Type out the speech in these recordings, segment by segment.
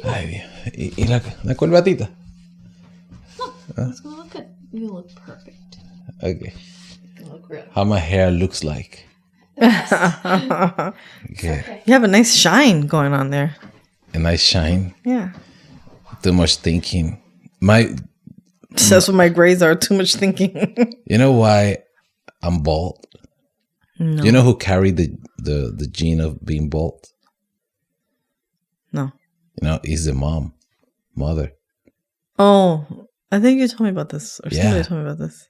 Ay, y la corbatita. No, it's gonna look good. You look perfect. Okay. You look real. How my hair looks like. Yes. Good. Okay. You have a nice shine going on there. A nice shine. Yeah. Too much thinking. That's what my grades are. Too much thinking. You know why I'm bald? No. You know who carried the gene of being bald? No. You know, is the mother. Oh, I think you told me about this. Or Yeah. somebody told me about this.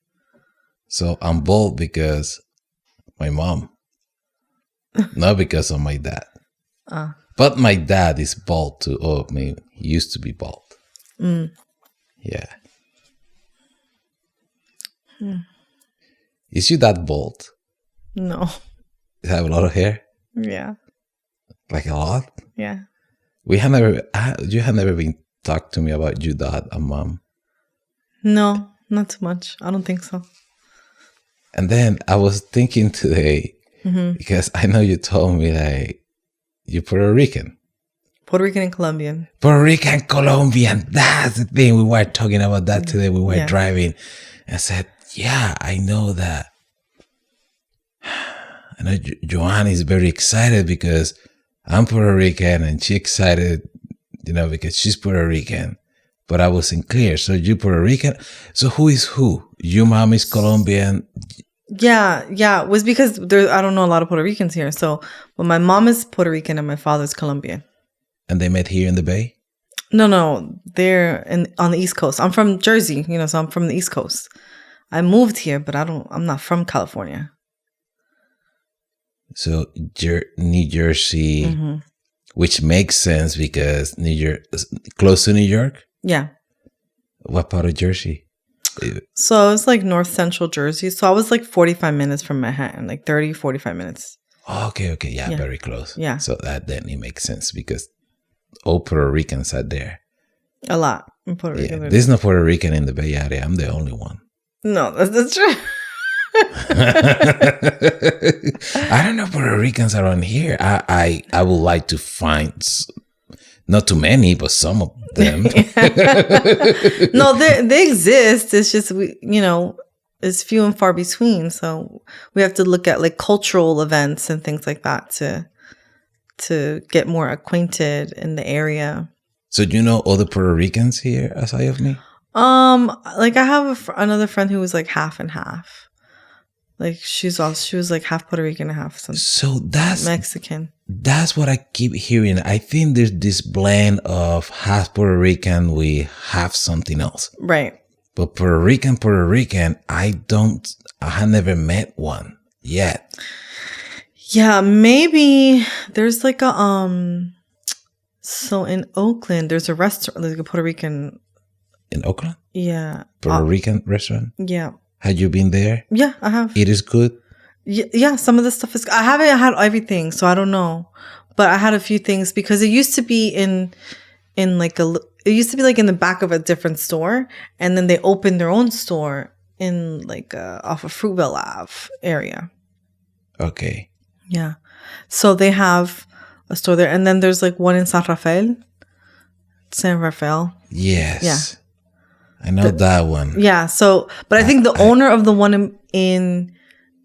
So I'm bald because my mom. Not because of my dad. But my dad is bald too. Oh, I mean, he used to be bald. Yeah. Is your dad bald? No. You have a lot of hair? Yeah. Like a lot? Yeah. You have never been talked to me about your dad and mom. No, not too much. I don't think so. And then I was thinking today, because I know you told me that you're Puerto Rican. Puerto Rican and Colombian. Puerto Rican, Colombian. That's the thing. We were talking about that today. We were driving. I said, yeah, I know that. I know Joanne is very excited because I'm Puerto Rican and she's excited, because she's Puerto Rican. But I wasn't clear. So you Puerto Rican? So who is who? Your mom is Colombian? Yeah. It was because I don't know a lot of Puerto Ricans here. So, well, my mom is Puerto Rican and my father's Colombian. And they met here in the Bay? No. They're on the East Coast. I'm from Jersey, so I'm from the East Coast. I moved here, but I'm not from California. So New Jersey, which makes sense because close to New York? Yeah. What part of Jersey? So it's like north central Jersey. So I was like 45 minutes from Manhattan, like 30, 45 minutes. Okay. Yeah, very close. Yeah. So that then it makes sense because all Puerto Ricans are there. A lot in Puerto Rico. There's no Puerto Rican in the Bay Area. I'm the only one. No, that's true. I don't know Puerto Ricans around here. I would like to find not too many, but some of them. No, they exist. It's just it's few and far between. So we have to look at like cultural events and things like that to get more acquainted in the area. So do you know other Puerto Ricans here aside of me? Like I have another friend who was like half and half. Like she was like half Puerto Rican and half so that's Mexican. That's what I keep hearing. I think there's this blend of half Puerto Rican with half something else. Right. But Puerto Rican, I have never met one yet. Yeah, maybe there's like a so in Oakland there's a restaurant, like a Puerto Rican. In Oakland? Yeah. Puerto Rican restaurant? Yeah. Had you been there? Yeah, I have. It is good? Yeah, some of the stuff is... I haven't had everything, so I don't know. But I had a few things because it used to be in like it used to be like in the back of a different store. And then they opened their own store in like off of Fruitville Ave area. Okay. Yeah. So they have a store there. And then there's like one in San Rafael. Yes. Yeah. I know that one. Yeah. So, but I think the owner of the one in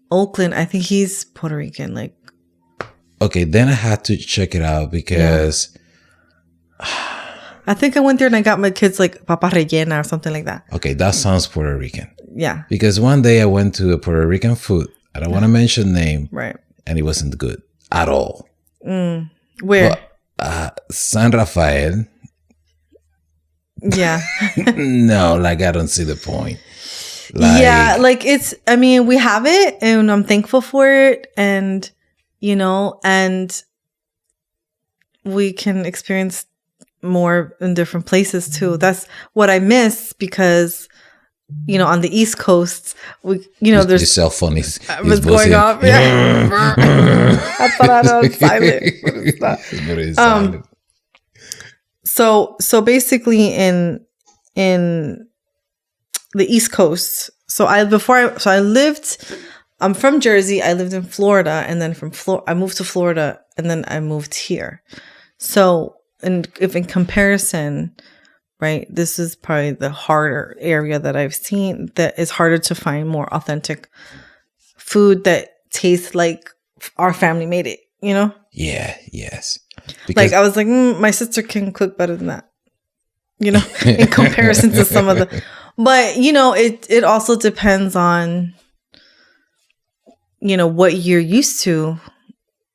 Oakland, I think he's Puerto Rican. Like, okay, then I had to check it out because I think I went there and I got my kids like papa rellena or something like that. Okay, that sounds Puerto Rican. Yeah. Because one day I went to a Puerto Rican food. I don't want to mention name. Right. And it wasn't good at all. Where? But, San Rafael. Yeah. No, like I don't see the point. Yeah, like we have it and I'm thankful for it and and we can experience more in different places too. That's what I miss because on the East Coast, there's your cell phone is going off. Yeah. I thought I was silent. But it's not. So basically in the East Coast. I'm from Jersey. I lived in Florida, and then I moved to Florida, and then I moved here. So and if in comparison, right, this is probably the harder area that I've seen that is harder to find more authentic food that tastes like our family made it, you know? Yeah, yes. Like I was like, my sister can cook better than that, you know, in comparison to some of the, but you know, it also depends on, you know, what you're used to.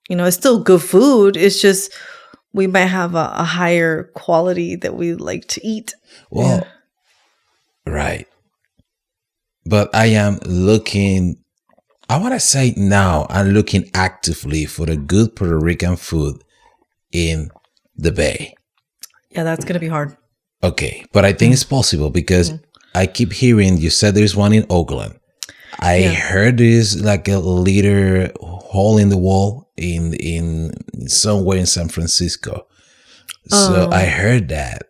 You know, it's still good food. It's just we might have a higher quality that we like to eat. Well, right. But I am looking, I want to say now, I'm looking actively for the good Puerto Rican food in the Bay. Yeah, that's going to be hard. Okay. But I think it's possible because I keep hearing, you said there's one in Oakland. I heard there's like a little hole in the wall in somewhere in San Francisco. So I heard that.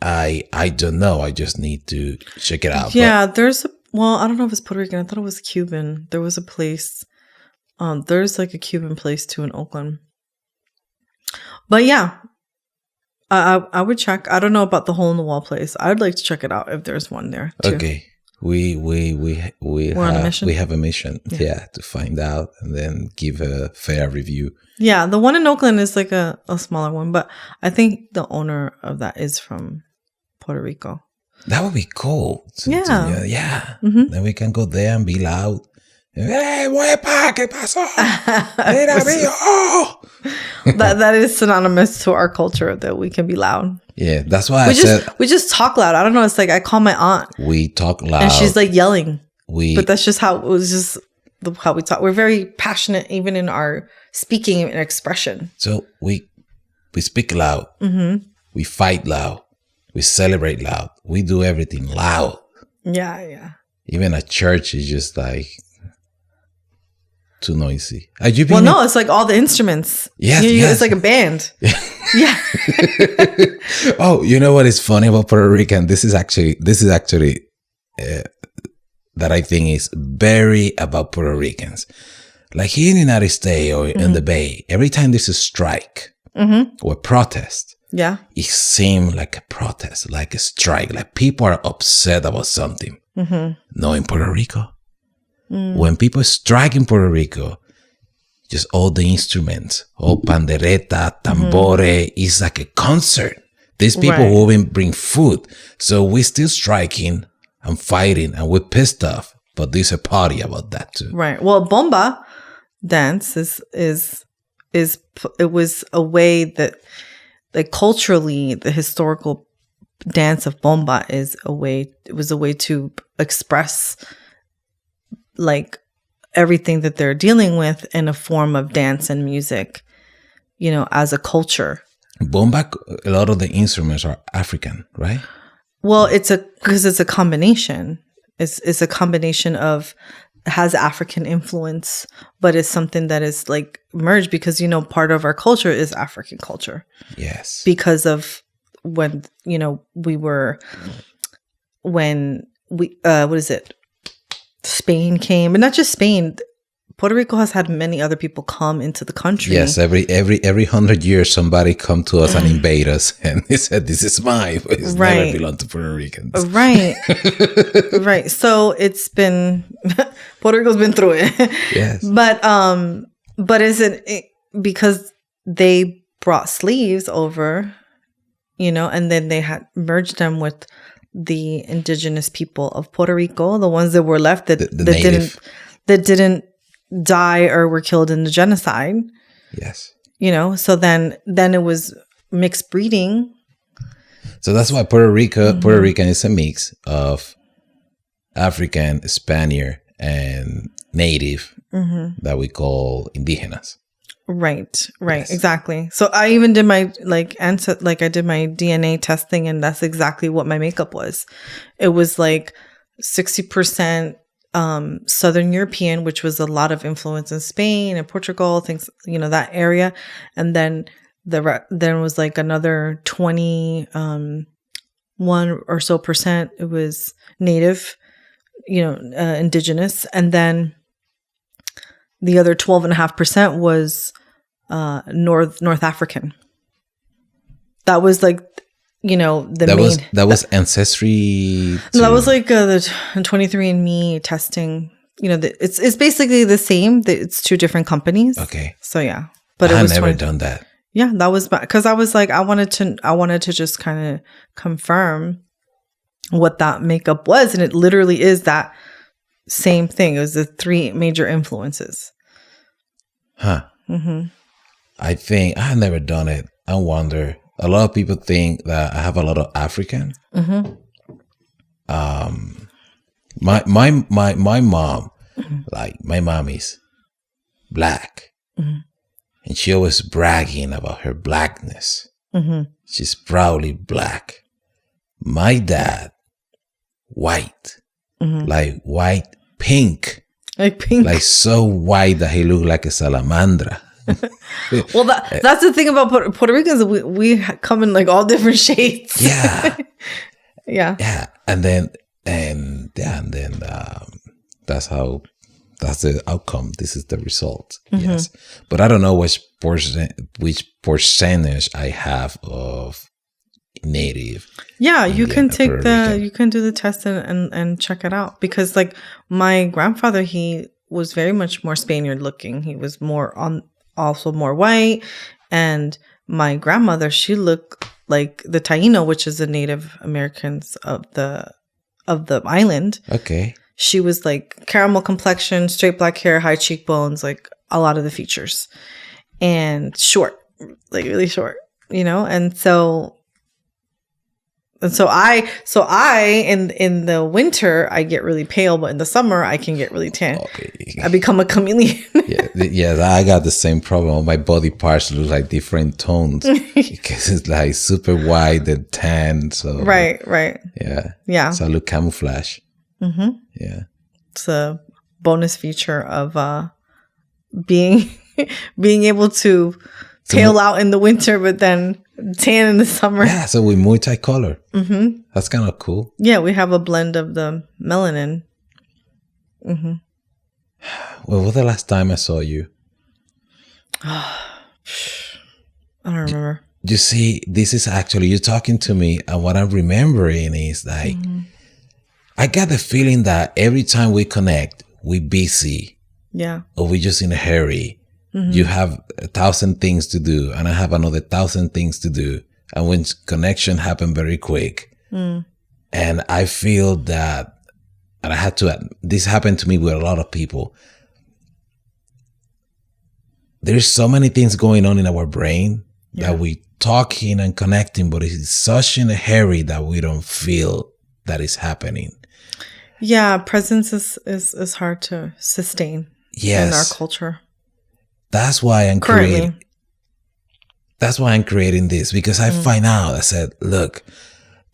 I don't know. I just need to check it out. Yeah, there's I don't know if it's Puerto Rican. I thought it was Cuban. There was a place. There's like a Cuban place too in Oakland. But yeah, I would check. I don't know about the hole in the wall place. I'd like to check it out if there's one there too. Okay. We're on a mission. We have a mission, to find out and then give a fair review. Yeah, the one in Oakland is like a smaller one, but I think the owner of that is from Puerto Rico. That would be cool. Yeah. Then we can go there and be loud. Hey, huepa, ¿qué pasó? Mira, mío. That is synonymous to our culture that we can be loud. Yeah, that's why we just talk loud. I don't know. It's like I call my aunt. We talk loud, and she's like yelling. But that's just how it was. Just how we talk. We're very passionate, even in our speaking and expression. So we speak loud. We fight loud. We celebrate loud. We do everything loud. Yeah. Even a church is just like too noisy. No, it's like all the instruments. Yes. It's like a band. Yeah. Oh, you know what is funny about Puerto Rican? This is actually that I think is very about Puerto Ricans. Like here in the United States or in the Bay, every time there's a strike or a protest, it seems like a protest, like a strike, like people are upset about something. No, in Puerto Rico, when people strike in Puerto Rico, just all the instruments, all pandereta, tambore, it's like a concert. These people who even bring food. So we're still striking and fighting and we're pissed off. But there's a party about that too. Right. Well, bomba dance it was a way that, like, culturally, the historical dance of bomba was a way to express like everything that they're dealing with in a form of dance and music, you know, as a culture. Bomba, a lot of the instruments are African, right? Well, because it's a combination. It's a combination of, has African influence, but it's something that is like merged because, you know, part of our culture is African culture. Yes. Because of when, you know, Spain came, and not just Spain. Puerto Rico has had many other people come into the country. Yes, every 100 years somebody come to us and invade us, and they said, "This is mine." But it's never belonged to Puerto Ricans. Right, right. So it's been Puerto Rico's been through it. Yes, but is it because they brought slaves over, you know, and then they had merged them with the indigenous people of Puerto Rico, the ones that were left that didn't die or were killed in the genocide. Yes. You know, so then it was mixed breeding. So that's why Puerto Rican is a mix of African, Spaniard, and native that we call indigenous. Right, Yes. exactly. So I even did my I did my DNA testing, and that's exactly what my makeup was. It was like 60% Southern European, which was a lot of influence in Spain and Portugal, things, you know, that area, and then there was like another 21 or so percent. It was native, you know, indigenous, and then the other 12.5% was North African. That was like, you know, that was ancestry. No, that was like the 23andMe testing. You know, it's basically the same. It's 2 different companies. Okay. So yeah, but I never done that. Yeah, that was because I was like, I wanted to just kind of confirm what that makeup was, and it literally is that same thing. It was the 3 major influences. Huh. Mm-hmm. I think I've never done it. I wonder. A lot of people think that I have a lot of African. Mm-hmm. My mom, like my mom is black, and she always bragging about her blackness. She's proudly black. My dad, white, like white, pink, like so white that he looked like a salamandra. Well, that's the thing about Puerto Ricans. We come in like all different shades. Yeah, yeah. And then that's the outcome. This is the result. Yes, but I don't know which percentage I have of native. Yeah, you Indian can you can do the test and check it out, because like my grandfather, he was very much more Spaniard looking. He was also more white, and my grandmother, she looked like the Taino, which is the Native Americans of the island. Okay. She was like caramel complexion, straight black hair, high cheekbones, like a lot of the features, and short, like really short, you know. And so I in the winter I get really pale, but in the summer I can get really tan. Okay. I become a chameleon. yeah, I got the same problem. My body parts look like different tones because it's like super white and tan. So right. Yeah. So I look camouflage. Mm-hmm. Yeah, it's a bonus feature of being able to tail out in the winter, but then tan in the summer. Yeah, so we multicolor. Mm-hmm. That's kind of cool. Yeah, we have a blend of the melanin. Mm-hmm. Well, what was the last time I saw you? I don't remember. You see, this is actually, you're talking to me, and what I'm remembering is like, I got the feeling that every time we connect, we busy. Yeah. Or we just in a hurry. You have 1,000 things to do, and I have another 1,000 things to do. And when connection happen very quick. And I feel that, and I had to, this happened to me with a lot of people. There's so many things going on in our brain that we talking and connecting, but it's such in a hurry that we don't feel that it's happening. Yeah, presence is hard to sustain in our culture. That's why I'm creating. That's why I'm creating this, because I find out. I said, look,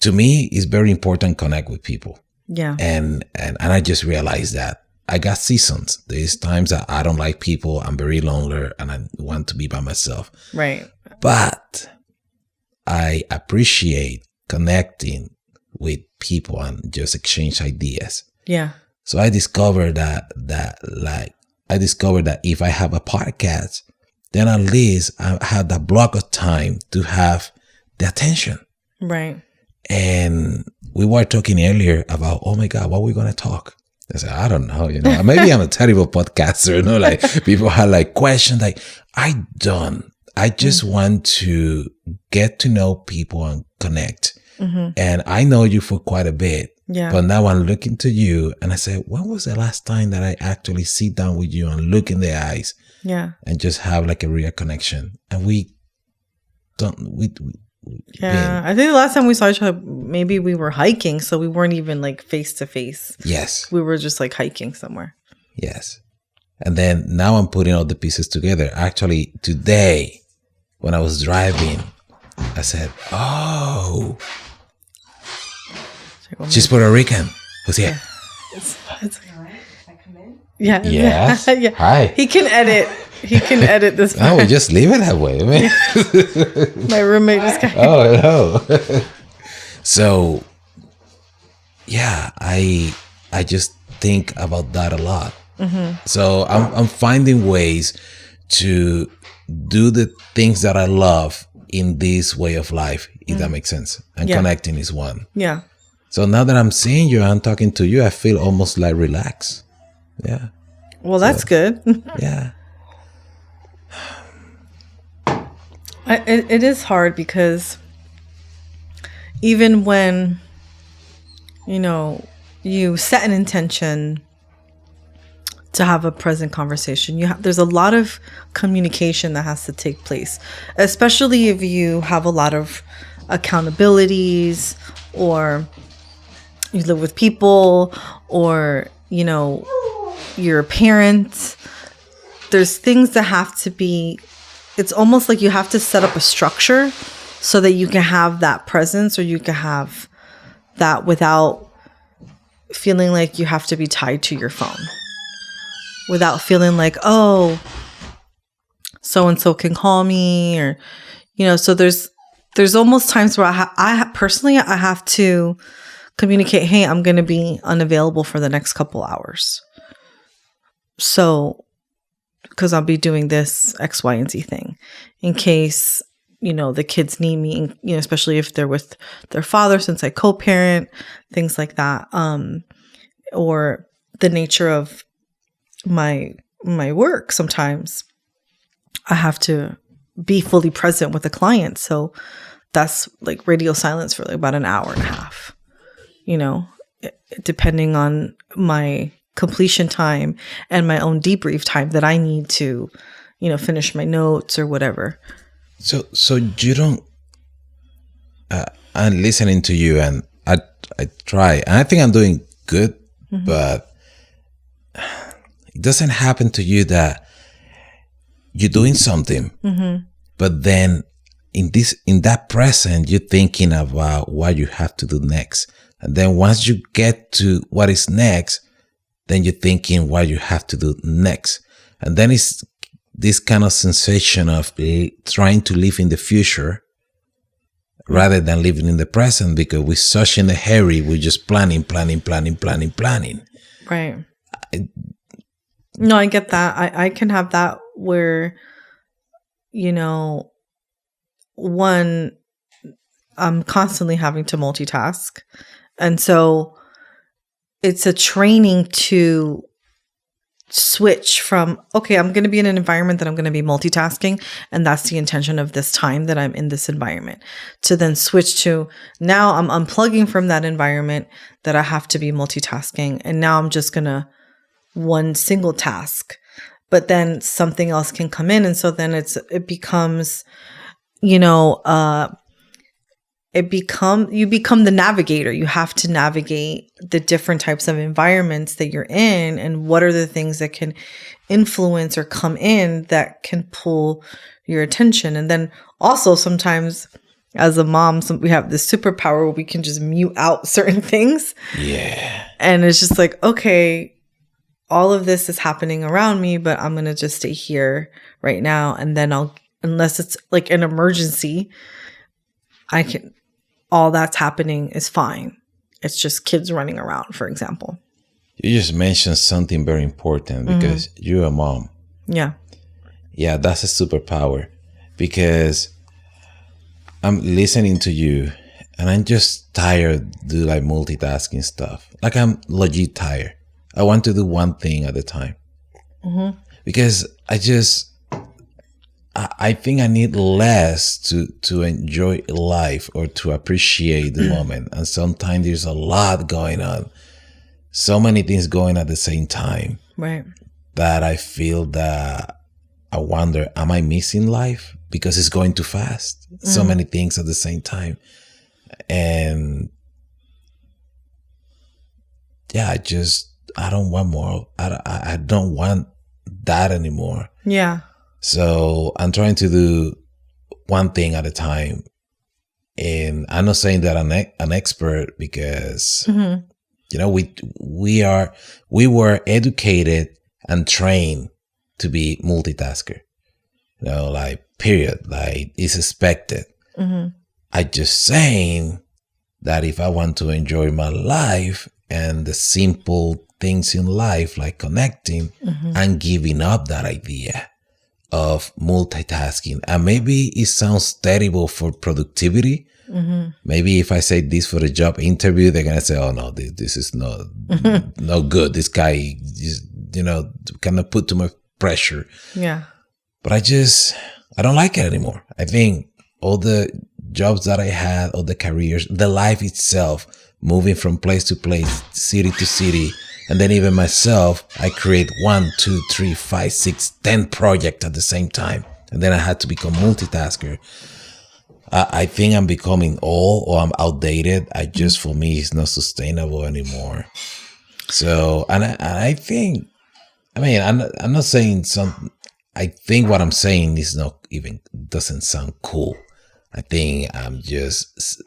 to me, it's very important to connect with people. Yeah, and I just realized that I got seasons. There's times that I don't like people. I'm very lonely, and I want to be by myself. Right. But I appreciate connecting with people and just exchange ideas. Yeah. So I discovered that if I have a podcast, then at least I have that block of time to have the attention. Right. And we were talking earlier about, oh my God, what are we going to talk? I said, I don't know, maybe I'm a terrible podcaster, like people have like questions, like I just want to get to know people and connect. And I know you for quite a bit. Yeah. But now I'm looking to you and I said, when was the last time that I actually sit down with you and look in the eyes? Yeah. And just have like a real connection? And I think the last time we saw each other, maybe we were hiking. So we weren't even like face to face. Yes. We were just like hiking somewhere. Yes. And then now I'm putting all the pieces together. Actually, today, when I was driving, I said, oh, she's Puerto Rican. Who's here? It's all right. I come in? Yeah. Yes. Yeah. Hi. He can edit this part. No, we just leave it that way. I mean. My roommate just got Oh, hello. So, yeah, I just think about that a lot. So I'm finding ways to do the things that I love in this way of life, if that makes sense. And connecting is one. Yeah. So now that I'm seeing you, I'm talking to you, I feel almost like relaxed. Yeah. Well, that's good. Yeah. It is hard because even when, you set an intention to have a present conversation, there's a lot of communication that has to take place, especially if you have a lot of accountabilities, or you live with people, or, you're a parent. There's things that have to be, it's almost like you have to set up a structure so that you can have that presence, or you can have that without feeling like you have to be tied to your phone, without feeling like, oh, so-and-so can call me, or, so there's almost times where I personally have to communicate, hey, I'm going to be unavailable for the next couple hours. So, because I'll be doing this X, Y, and Z thing in case, the kids need me, especially if they're with their father, since I co-parent, things like that. Or the nature of my work. Sometimes I have to be fully present with a client. So that's like radio silence for like about an hour and a half, depending on my completion time and my own debrief time that I need to, finish my notes or whatever. So you don't, I'm listening to you, and I try, and I think I'm doing good, but it doesn't happen to you that you're doing something, but then in that present, you're thinking about what you have to do next. And then once you get to what is next, then you're thinking what you have to do next. And then it's this kind of sensation of trying to live in the future rather than living in the present, because we're such in a hurry. We're just planning. Right. No, I get that. I can have that where, one, I'm constantly having to multitask. And so it's a training to switch from, okay, I'm going to be in an environment that I'm going to be multitasking, and that's the intention of this time that I'm in this environment, to then switch to, now I'm unplugging from that environment that I have to be multitasking, and now I'm just going to one single task, but then something else can come in. And so then it becomes, you become the navigator. You have to navigate the different types of environments that you're in, and what are the things that can influence or come in that can pull your attention. And then also sometimes as a mom, we have this superpower where we can just mute out certain things. Yeah. And it's just like, okay, all of this is happening around me, but I'm going to just stay here right now. And then unless it's like an emergency, all that's happening is fine. It's just kids running around, for example. You just mentioned something very important, because you're a mom. Yeah. Yeah, that's a superpower, because I'm listening to you and I'm just tired to do like multitasking stuff. Like, I'm legit tired. I want to do one thing at a time. Because I think I need less to enjoy life or to appreciate the moment. And sometimes there's a lot going on. So many things going at the same time. Right. That I feel that I wonder, am I missing life? Because it's going too fast. So many things at the same time. And yeah, I don't want more. I don't want that anymore. Yeah. So I'm trying to do one thing at a time. And I'm not saying that I'm an expert, because, we were educated and trained to be multitasker, like, period, like, it's expected. I just saying that if I want to enjoy my life and the simple things in life, like connecting, I'm giving up that idea of multitasking. And maybe it sounds terrible for productivity. Maybe if I say this for a job interview, they're going to say, oh, no, this is not no good. This guy is, kind of put too much pressure. Yeah. But I don't like it anymore. I think all the jobs that I had, all the careers, the life itself, moving from place to place, city to city, and then even myself, I create 1, 2, 3, 5, 6, 10 projects at the same time. And then I had to become multitasker. I think I'm becoming old or I'm outdated. For me, it's not sustainable anymore. So, and I think, I'm not saying something. I think what I'm saying is not even, doesn't sound cool. I think I'm just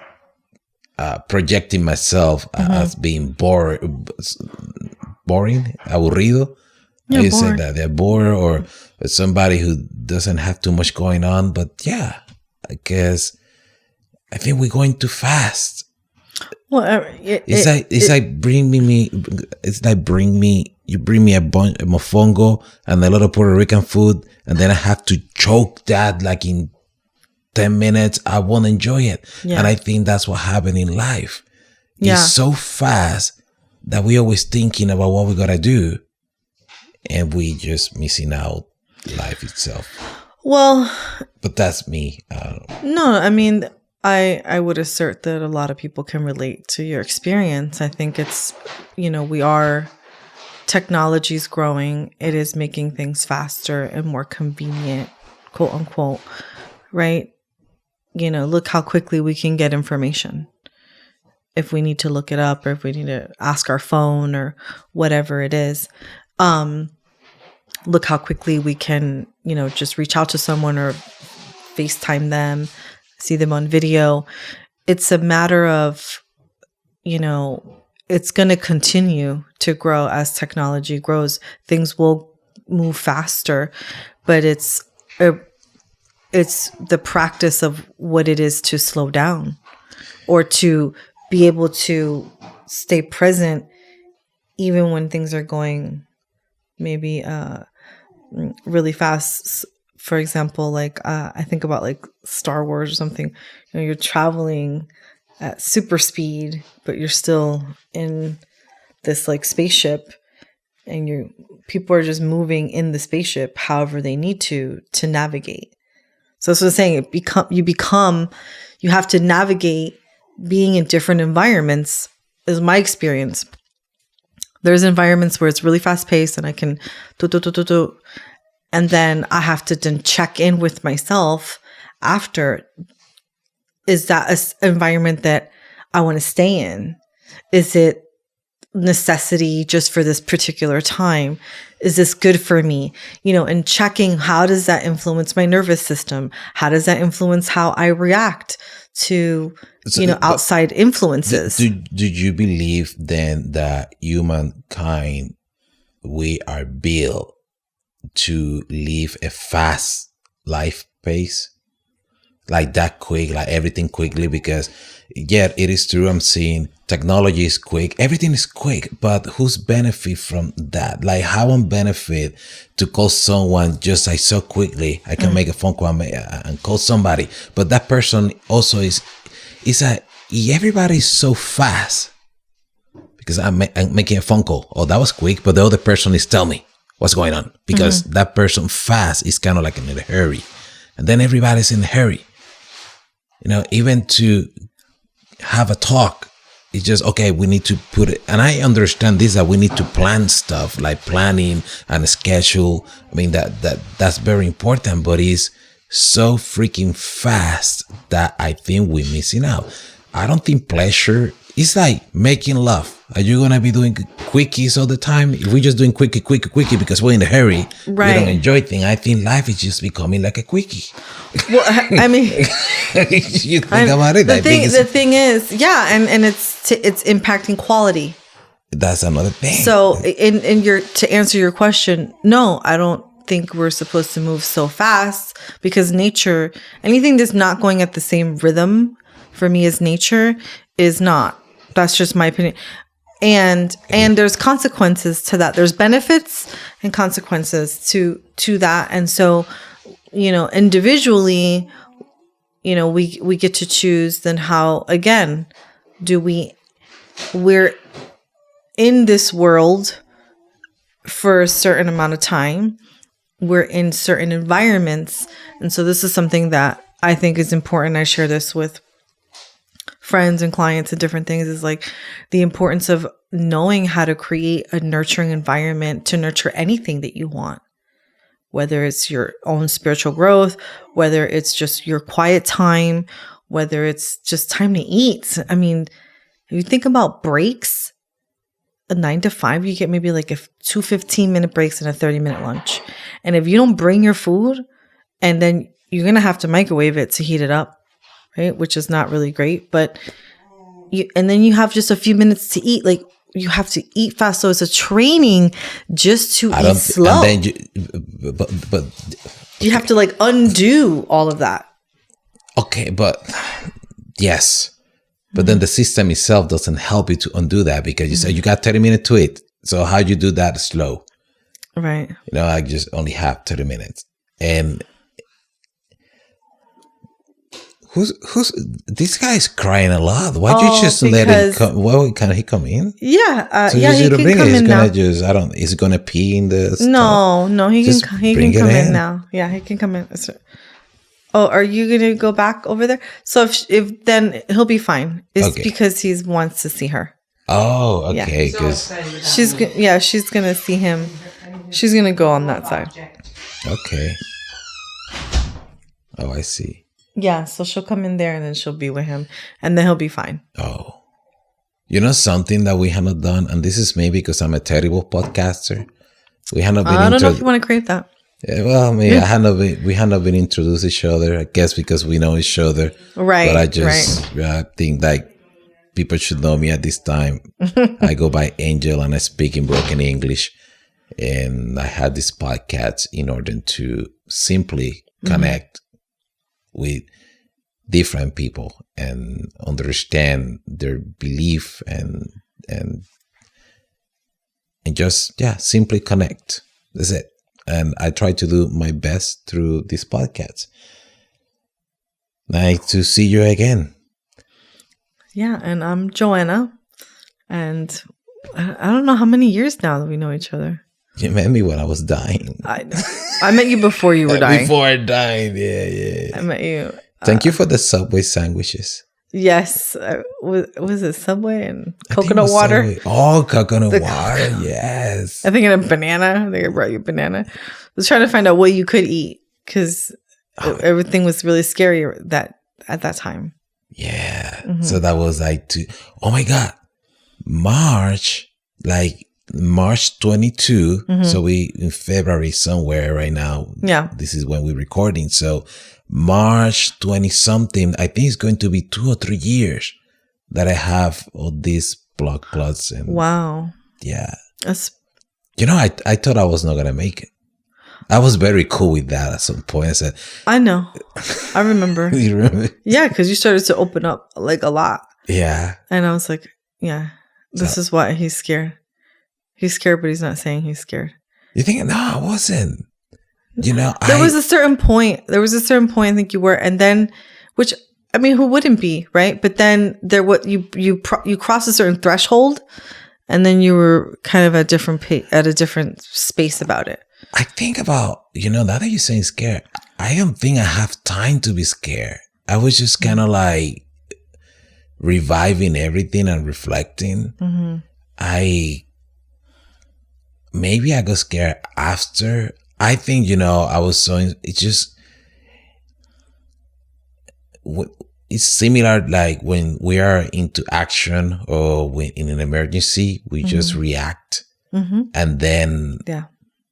projecting myself as being boring, aburrido. Yeah, You say that they're bored or somebody who doesn't have too much going on. But yeah, I guess I think we're going too fast. Well, you bring me a bunch of mofongo and a lot of Puerto Rican food, and then I have to choke that like in 10 minutes. I won't enjoy it. Yeah. And I think that's what happened in life. Yeah. It's so fast that we always thinking about what we gotta do, and we just missing out life itself. Well, but that's me. No, I would assert that a lot of people can relate to your experience. I think it's, technology's growing. It is making things faster and more convenient, quote unquote, right? Look how quickly we can get information. If we need to look it up or if we need to ask our phone or whatever it is. Look how quickly we can, just reach out to someone or FaceTime them, see them on video. It's a matter of, it's going to continue to grow as technology grows. Things will move faster, but it's the practice of what it is to slow down or to be able to stay present even when things are going maybe really fast. For example, like I think about like Star Wars or something. You're traveling at super speed, but you're still in this like spaceship, and people are just moving in the spaceship however they need to navigate. So that's what I'm saying. You have to navigate being in different environments, is my experience. There's environments where it's really fast paced and I can do. And then I have to then check in with myself after. Is that an environment that I want to stay in? Is it necessity just for this particular time? Is this good for me? And checking, how does that influence my nervous system? How does that influence how I react to, outside influences? Do you believe then that humankind, we are built to live a fast life pace? Like that quick, like everything quickly? Because yeah, it is true. I'm seeing technology is quick. Everything is quick, but who's benefit from that? Like how I'm benefit to call someone just like so quickly. I can make a phone call and call somebody, but that person also is everybody's so fast because I'm making a phone call. Oh, that was quick, but the other person is telling me what's going on because that person fast is kind of like in a hurry, and then everybody's in a hurry. Even to have a talk, it's just, okay, we need to put it. And I understand this, that we need to plan stuff like planning and schedule. That's very important, but it's so freaking fast that I think we're missing out. I don't think pleasure is like making love. Are you going to be doing quickies all the time? If we're just doing quickie because we're in a hurry, right, we don't enjoy things. I think life is just becoming like a quickie. Well, you think about it. The thing is, yeah, and it's impacting quality. That's another thing. So, to answer your question, no, I don't think we're supposed to move so fast, because nature, anything that's not going at the same rhythm for me as nature is not. That's just my opinion. And there's consequences to that. There's benefits and consequences to that. And so individually, we get to choose then how, again, we're in this world for a certain amount of time. We're in certain environments. And so this is something that I think is important. I share this with friends and clients and different things, is like the importance of knowing how to create a nurturing environment to nurture anything that you want, whether it's your own spiritual growth, whether it's just your quiet time, whether it's just time to eat. I mean, if you think about breaks, a 9 to 5, you get maybe like two 15-minute breaks and a 30-minute lunch. And if you don't bring your food, and then you're going to have to microwave it to heat it up, right? Which is not really great, but and then you have just a few minutes to eat. Like, you have to eat fast. So it's a training just to eat slow. And then but you have to like undo all of that. Okay, but yes. But then the system itself doesn't help you to undo that, because you say you got 30 minutes to eat. So how you do that slow? Right. I just only have 30 minutes. And who's this guy is crying a lot. Why'd you just let him come? Well, can he come in? Yeah. So he can come in now. Is he gonna pee in the stuff? No, he can come in now. Yeah, he can come in. Oh, are you going to go back over there? So if then he'll be fine. It's because he wants to see her. Oh, okay. Because she's going to see him. She's going to go on that side. Okay. Oh, I see. Yeah, so she'll come in there and then she'll be with him, and then he'll be fine. Oh. Something that we have not done, and this is maybe because I'm a terrible podcaster. We have not been I don't know if you want to create that. Yeah, well, I mean, we have not been introduced to each other, I guess, because we know each other. Right. But I just think like people should know me at this time. I go by Angel and I speak in broken English. And I had this podcast in order to simply connect with different people and understand their belief and just, simply connect. That's it. And I try to do my best through this podcast. Nice to see you again. Yeah, and I'm Joanna. And I don't know how many years now that we know each other. You met me when I was dying. I know. I met you before you were dying. Before I died, yeah. I met you. Thank you for the Subway sandwiches. Yes. Was it Subway and coconut water? Subway. Oh, coconut water. Yes. I think a banana. I think I brought you a banana. I was trying to find out what you could eat because everything was really scary at that time. Yeah. Mm-hmm. So that was like oh my God. March 22. Mm-hmm. So we in February somewhere right now. Yeah. This is when we're recording. So March 20 something, I think it's going to be 2 or 3 years that I have all these blood clots. And wow. Yeah. I thought I was not going to make it. I was very cool with that at some point. I said, I know. I remember. You remember? Yeah, because you started to open up like a lot. Yeah. And I was like, yeah, this is why he's scared. He's scared, but he's not saying he's scared. You think, no, I wasn't. There was a certain point I think you were, and then, which, I mean, who wouldn't be, right? But then you crossed a certain threshold, and then you were kind of at a different space about it. I think about, now that you're saying scared, I don't think I have time to be scared. I was just kind of like reviving everything and reflecting. Mm-hmm. Maybe I got scared after. I think, I was so, it's just, it's similar like when we are into action or when in an emergency, we just react. Mm-hmm. And then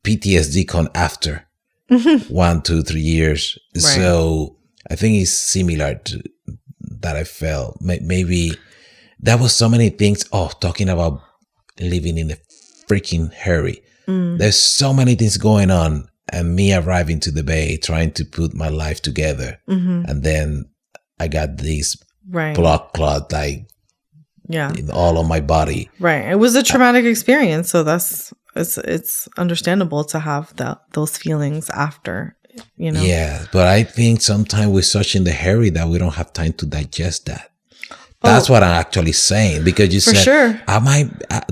PTSD come after 1, 2, 3 years. Right. So I think it's similar to that I felt. Maybe that was so many things. Oh, talking about living in a freaking hurry. There's so many things going on, and me arriving to the Bay, trying to put my life together. Mm-hmm. And then I got this blood clot in all of my body. Right. It was a traumatic experience. So it's understandable to have those feelings after you know? Yeah, but I think sometimes we're such in the hurry that we don't have time to digest that. That's what I'm actually saying, because you For said, sure.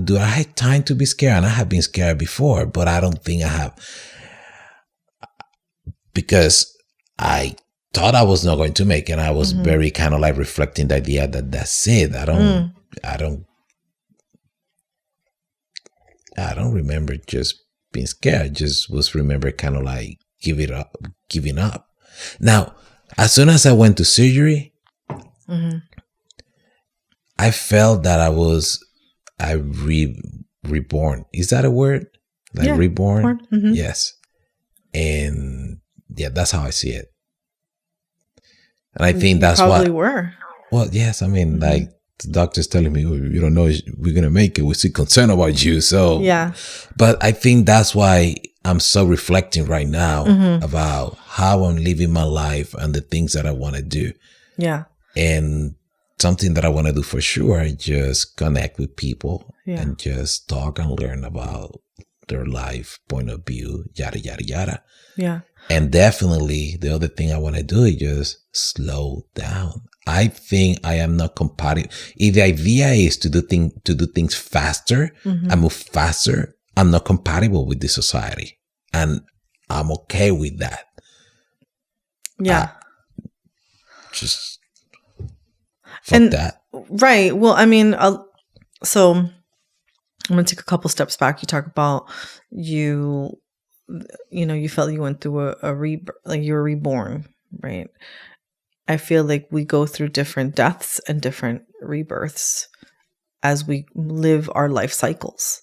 do I have time to be scared? And I have been scared before, but I don't think I have, because I thought I was not going to make it. And I was very kind of like reflecting the idea that that's it. I don't remember just being scared. I just was remember kind of like giving up. Now, as soon as I went to surgery, I felt that reborn. Is that a word? Like reborn? Yes. And yeah, that's how I see it. And I think that's probably were. Well, yes. I mean, like the doctor's telling me, oh, you don't know if we're going to make it. We're still concerned about you. So, yeah. But I think that's why I'm so reflecting right now about how I'm living my life and the things that I want to do. Yeah. And something that I want to do for sure, I just connect with people and just talk and learn about their life, point of view, yada, yada, yada. Yeah. And definitely the other thing I want to do is just slow down. I think I am not compatible. If the idea is to do things faster and move faster, I'm not compatible with this society. And I'm okay with that. Yeah. Just fuck that. Right. Well, I mean, so I'm going to take a couple steps back. You talk about you felt you went through like you were reborn, right? I feel like we go through different deaths and different rebirths as we live our life cycles.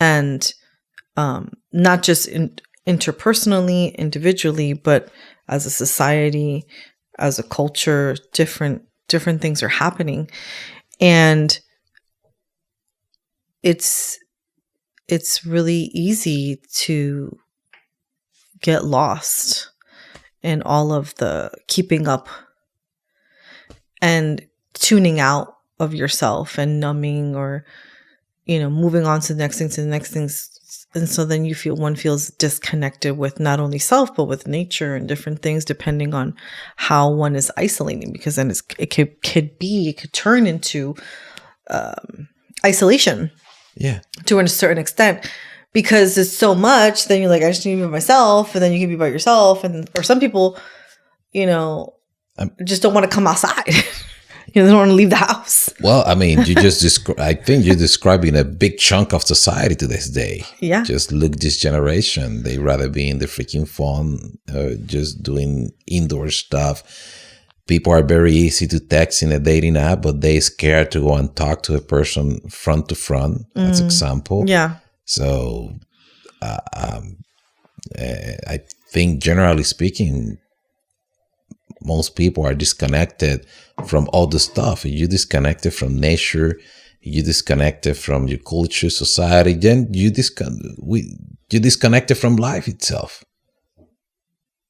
And not just interpersonally, individually, but as a society, as a culture, different things are happening. And it's really easy to get lost in all of the keeping up and tuning out of yourself and numbing, or moving on to the next things. And so then one feels disconnected with not only self, but with nature and different things, depending on how one is isolating, because then it could turn into isolation. Yeah. To a certain extent, because it's so much, then you're like, I just need to be by myself, and then you can be by yourself. Or some people, just don't want to come outside. They don't want to leave the house. Well, I mean, I think you're describing a big chunk of society to this day. Yeah. Just look this generation. They rather be in the freaking phone, just doing indoor stuff. People are very easy to text in a dating app, but they're scared to go and talk to a person front to front, as example. Yeah. So I think generally speaking, most people are disconnected from all the stuff. You're disconnected from nature, you're disconnected from your culture, society, then you're disconnected from life itself.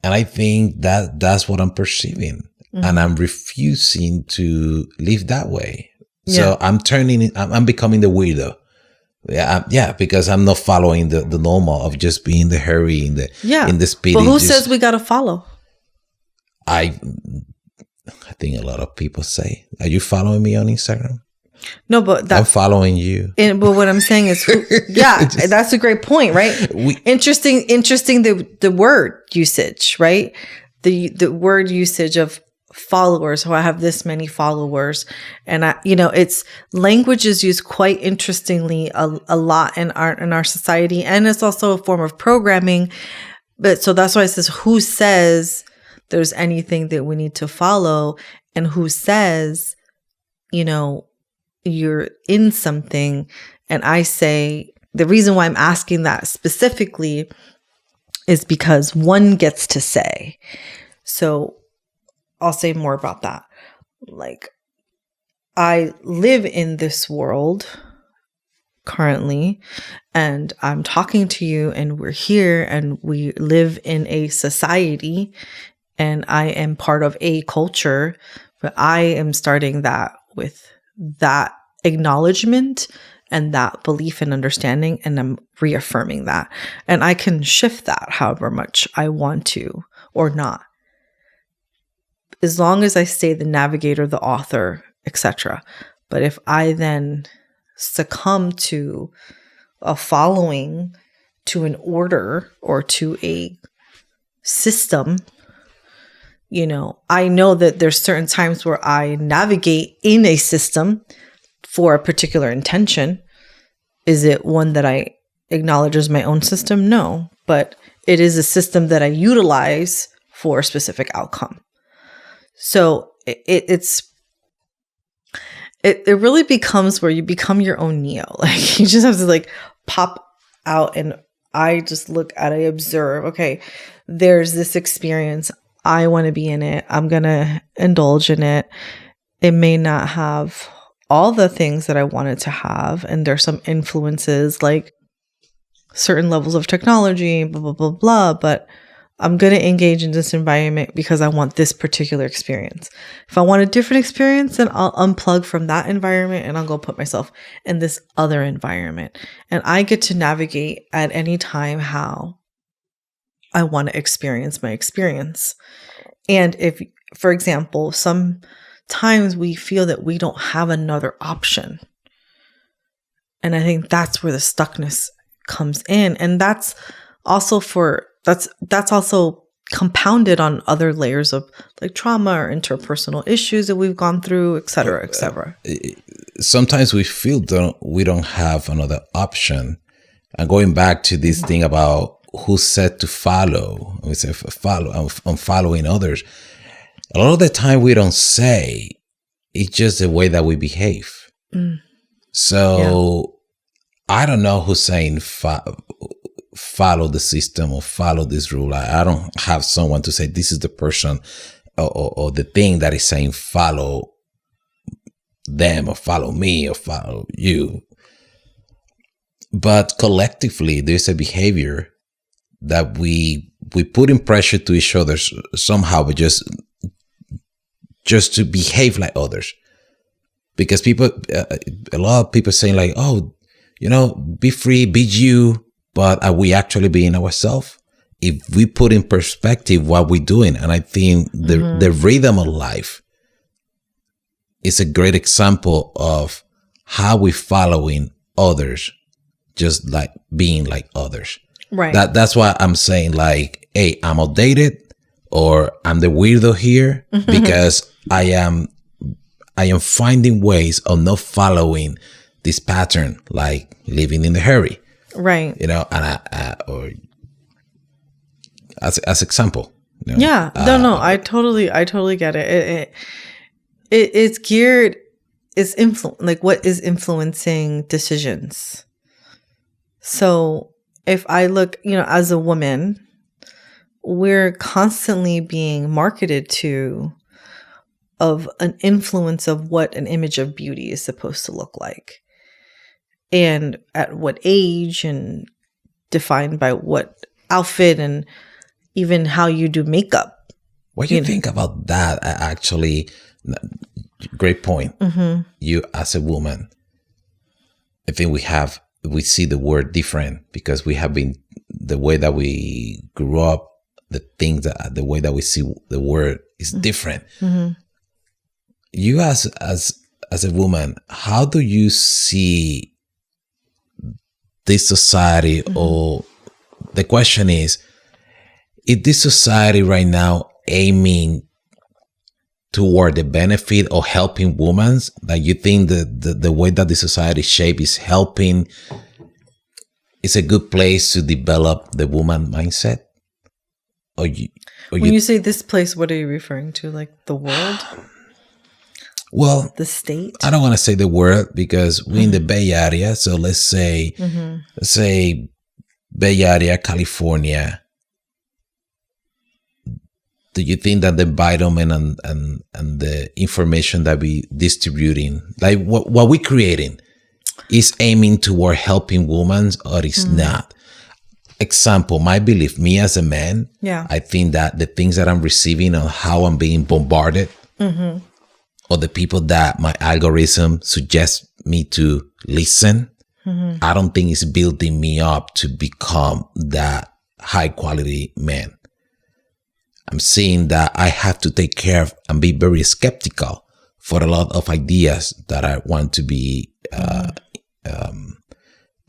And I think that's what I'm perceiving. And I'm refusing to live that way. So I'm becoming the weirdo. Yeah, because I'm not following the normal of just being the hurry in the speed. But who says we gotta follow? I think a lot of people say. Are you following me on Instagram? No, but I'm following you. But what I'm saying is, that's a great point, right? Interesting. The word usage, right? The word usage of followers. So I have this many followers, and it's language is used quite interestingly a lot in our society, and it's also a form of programming. But so that's why it says, who says there's anything that we need to follow, and who says, you're in something. And I say the reason why I'm asking that specifically is because one gets to say. So I'll say more about that. Like, I live in this world currently, and I'm talking to you, and we're here, and we live in a society, and I am part of a culture, but I am starting that with that acknowledgement and that belief and understanding, and I'm reaffirming that. And I can shift that however much I want to. or not. As long as I stay the navigator, the author, etc. But if I then succumb to a following, to an order, or to a system, I know that there's certain times where I navigate in a system for a particular intention. Is it one that I acknowledge as my own system? No, but it is a system that I utilize for a specific outcome. So it really becomes where you become your own Neo. Like you just have to like pop out, and I just look at it, I observe, okay, there's this experience. I want to be in it. I'm going to indulge in it. It may not have all the things that I wanted to have. And there's some influences like certain levels of technology, blah, blah, blah, blah. But I'm going to engage in this environment because I want this particular experience. If I want a different experience, then I'll unplug from that environment and I'll go put myself in this other environment. And I get to navigate at any time how I want to experience my experience. And if, for example, sometimes we feel that we don't have another option. And I think that's where the stuckness comes in. And that's also that's also compounded on other layers of like trauma or interpersonal issues that we've gone through, et cetera, et cetera. Sometimes we feel we don't have another option. And going back to this thing about who said to follow, we say follow, I'm following others. A lot of the time we don't say, it's just the way that we behave. So I don't know who's saying follow the system or follow this rule. I don't have someone to say this is the person or the thing that is saying follow them or follow me or follow you. But collectively, there's a behavior that we put in pressure to each other somehow, but just to behave like others. Because people, a lot of people saying like, oh, be free, be you. But are we actually being ourselves? If we put in perspective what we're doing, and I think the rhythm of life is a great example of how we're following others, just like being like others. Right. That's why I'm saying like, hey, I'm outdated or I'm the weirdo here because I am finding ways of not following this pattern, like living in the hurry. Right. And or as example. Yeah. No. I totally get it. It's geared. It's like what is influencing decisions. So if I look, as a woman, we're constantly being marketed to of an influence of what an image of beauty is supposed to look like. And at what age, and defined by what outfit, and even how you do makeup. What do you think about that? Actually, great point. You as a woman, I think we see the word different because we have been, the way that we grew up, the way that we see the word is different. You as a woman, how do you see this society? Or the question is this society right now aiming toward the benefit of helping women? Like you think the way that the society shape is helping, it's a good place to develop the woman mindset? When you say this place, what are you referring to? Like the world? Well, the state? I don't want to say the world because we're in the Bay Area. So let's say Bay Area, California. Do you think that the environment and the information that we distributing, like what we're creating, is aiming toward helping women or is not? Example, my belief, me as a man, I think that the things that I'm receiving or how I'm being bombarded, or the people that my algorithm suggests me to listen, I don't think it's building me up to become that high quality man. I'm seeing that I have to take care of and be very skeptical for a lot of ideas that I want to be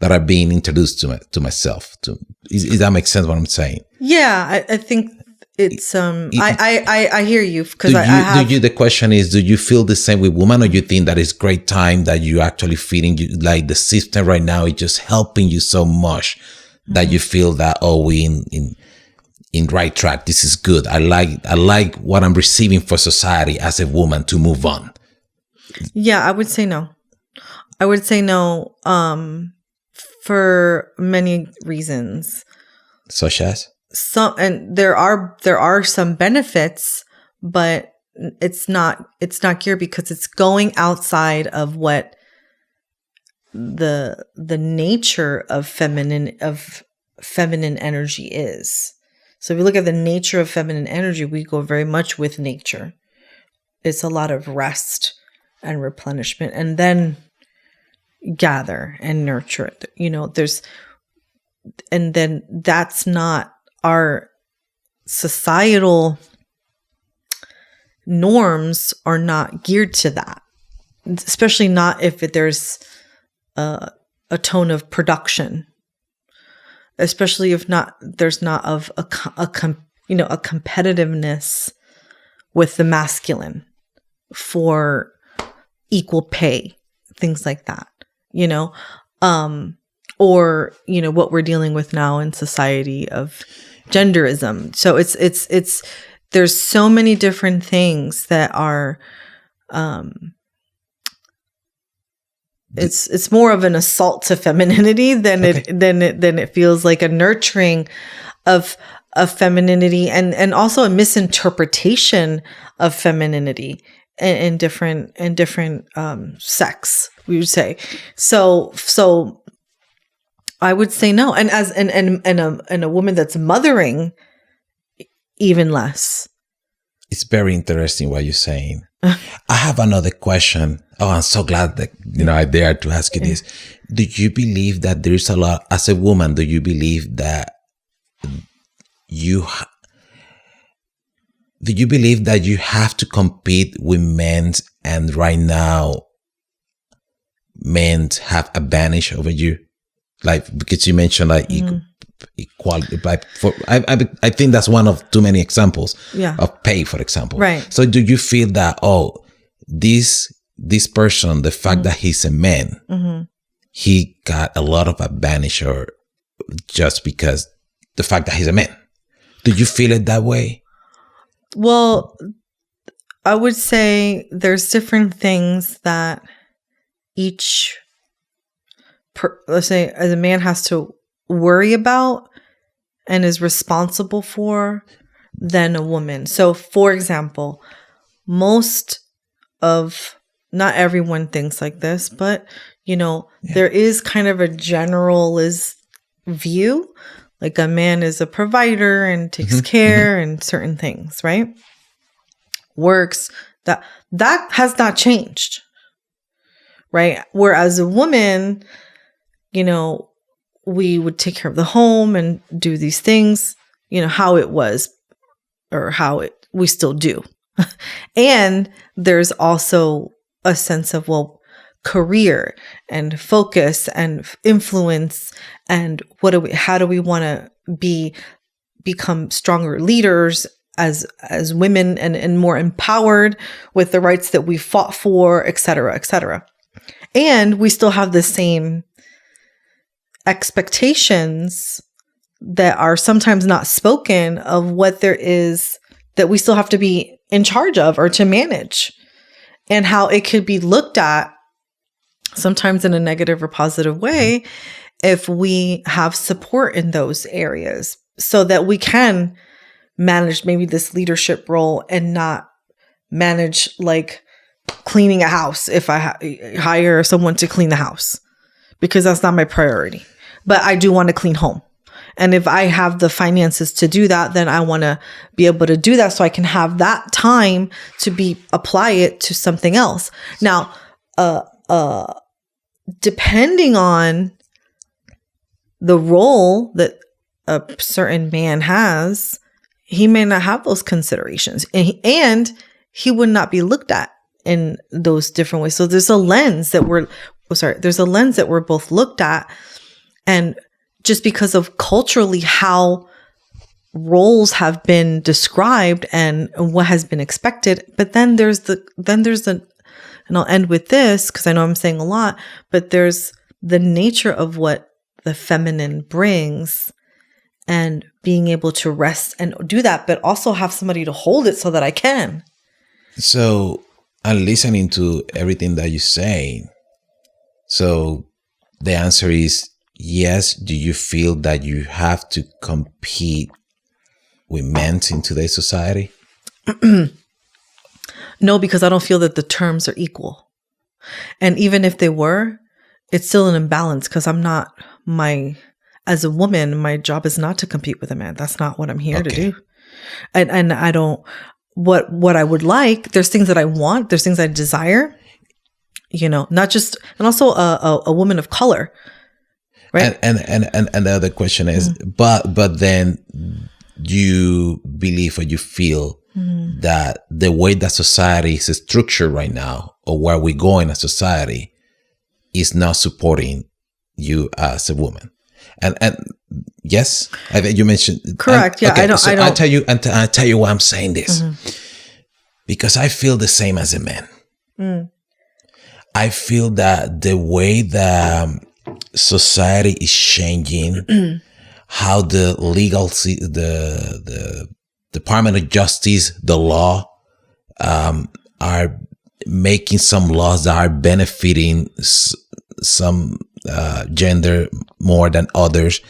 that are being introduced to myself. Does that make sense? What I'm saying? Yeah, I think it's I hear you because the question is, do you feel the same with women, or you think that it's great time that you actually feeling like the system right now is just helping you so much that you feel that we in right track, this is good, I like what I'm receiving for society as a woman to move on? Yeah, I would say no. For many reasons. Such as? And there are some benefits, but it's not geared because it's going outside of what the nature of feminine energy is. So if you look at the nature of feminine energy, we go very much with nature. It's a lot of rest and replenishment, and then gather and nurture it. And then that's not our societal norms are not geared to that, especially not if there's a tone of production, especially if there's not of a competitiveness with the masculine for equal pay, things like that, or what we're dealing with now in society of genderism. So it's there's so many different things that are it's more of an assault to femininity than it feels like a nurturing of femininity, and also a misinterpretation of femininity in different sex, we would say. So I would say no. And as and a woman that's mothering, even less. It's very interesting what you're saying. I have another question. Oh, I'm so glad that I dared to ask you this. Do you believe that there's a lot, as a woman, do you believe that you have to compete with men, and right now men have advantage over you? Like, because you mentioned like equality, like I think that's one of too many examples of pay, for example. Right. So do you feel that, this person, the fact that he's a man, he got a lot of advantage, or just because the fact that he's a man? Do you feel it that way? Well, I would say there's different things that each let's say as a man has to worry about and is responsible for than a woman. So for example, not everyone thinks like this, but there is kind of a generalist view, like a man is a provider and takes care and certain things, right? Works, that has not changed, right? Whereas a woman, we would take care of the home and do these things, how it was, or we still do. And there's also a sense of, career and focus and influence, and how do we want to become stronger leaders as women, and more empowered with the rights that we fought for, et cetera, et cetera. And we still have the same expectations that are sometimes not spoken of what there is that we still have to be in charge of or to manage, and how it could be looked at sometimes in a negative or positive way if we have support in those areas, so that we can manage maybe this leadership role and not manage like cleaning a house if I hire someone to clean the house, because that's not my priority. But I do want to clean home. And if I have the finances to do that, then I want to be able to do that so I can have that time to apply it to something else. Now, depending on the role that a certain man has he may not have those considerations, and he would not be looked at in those different ways. So there's a lens that we're both looked at, and just because of culturally how roles have been described and what has been expected. But then there's and I'll end with this because I know I'm saying a lot, but there's the nature of what the feminine brings and being able to rest and do that, but also have somebody to hold it so that I can. So I'm listening to everything that you're saying. So the answer is yes. Do you feel that you have to compete with men in today's society? No, because I don't feel that the terms are equal. And even if they were, it's still an imbalance because as a woman, my job is not to compete with a man. That's not what I'm here to do. And I don't, what I would like, there's things that I want, there's things I desire, not just, and also a woman of color. Right. And the other question is, but then you believe or you feel that the way that society is structured right now, or where we're going as society, is not supporting you as a woman. And yes, I think you mentioned correct. Yeah, okay, I don't. I'll tell you why I'm saying this, because I feel the same as a man. I feel that the way that society is changing, how the Department of Justice, the law, are making some laws that are benefiting some gender more than others.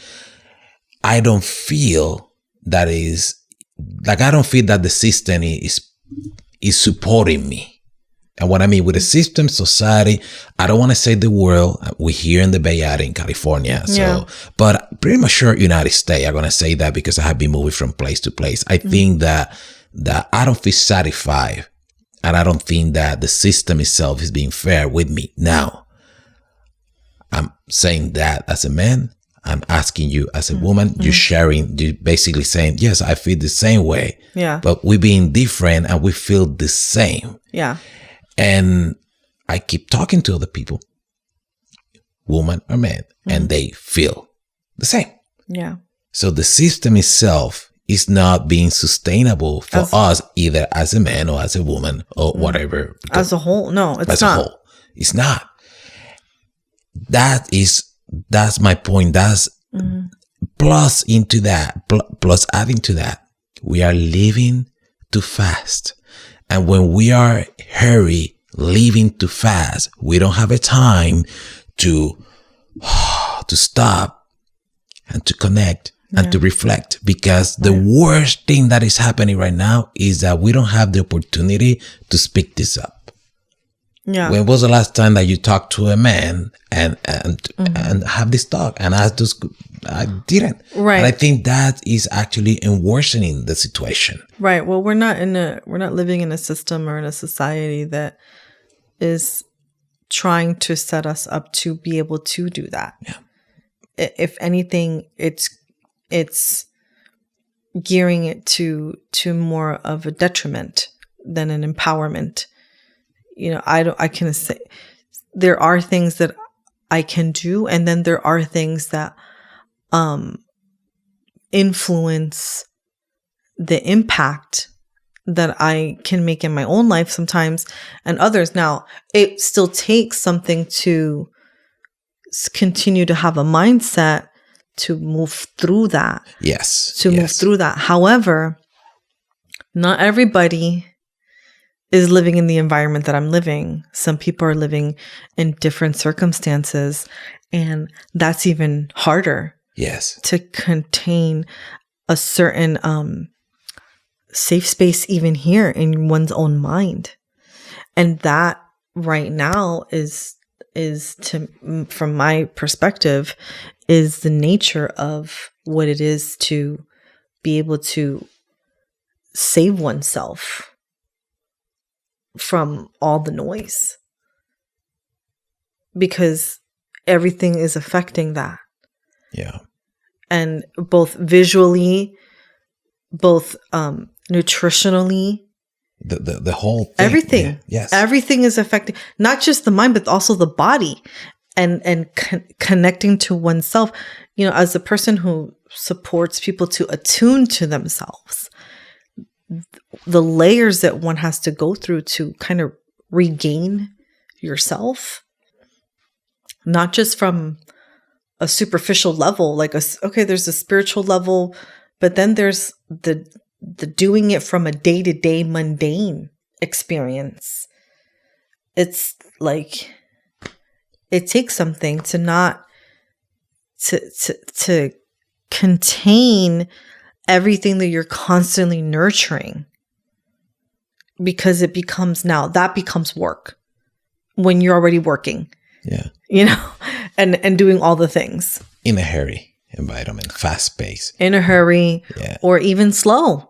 I don't feel that I don't feel that the system is supporting me. And what I mean with the system, society, I don't want to say the world. We're here in the Bay Area in California. But pretty much sure United States, I'm going to say that because I have been moving from place to place. I think that I don't feel satisfied, and I don't think that the system itself is being fair with me. Now, I'm saying that as a man, I'm asking you as a woman, you're basically saying, yes, I feel the same way. Yeah. But we're being different and we feel the same. Yeah. And I keep talking to other people, woman or man, and they feel the same. Yeah. So the system itself is not being sustainable for us, either as a man or as a woman or whatever. As a whole, no, it's not. As a whole, it's not. That's my point. That's plus adding to that, we are living too fast. And when we are living too fast, we don't have a time to stop and to connect and to reflect, because the worst thing that is happening right now is that we don't have the opportunity to speak this up. Yeah. When was the last time that you talked to a man and have this talk? And I didn't. Right. And I think that is actually worsening the situation. Right. Well, we're not living in a system or in a society that is trying to set us up to be able to do that. Yeah. If anything, it's gearing it to more of a detriment than an empowerment. I can say there are things that I can do, and then there are things that influence the impact that I can make in my own life sometimes and others. Now, it still takes something to continue to have a mindset to move through that. Yes. Move through that. However, not everybody is living in the environment that I'm living. Some people are living in different circumstances, and that's even harder. Yes. To contain a certain safe space even here in one's own mind. And that right now is from my perspective, is the nature of what it is to be able to save oneself from all the noise, because everything is affecting that. Yeah. And both visually, both nutritionally. The whole thing. Everything. Yeah. Yes. Everything is affecting not just the mind, but also the body, and connecting to oneself. You know, as a person who supports people to attune to themselves, the layers that one has to go through to kind of regain yourself, not just from a superficial level, like there's a spiritual level, but then there's the doing it from a day-to-day mundane experience. It's like, it takes something to not to contain everything that you're constantly nurturing, because it becomes work when you're already working. Yeah. You know, and doing all the things. In a hurry environment, fast pace. In a hurry, yeah. Or even slow.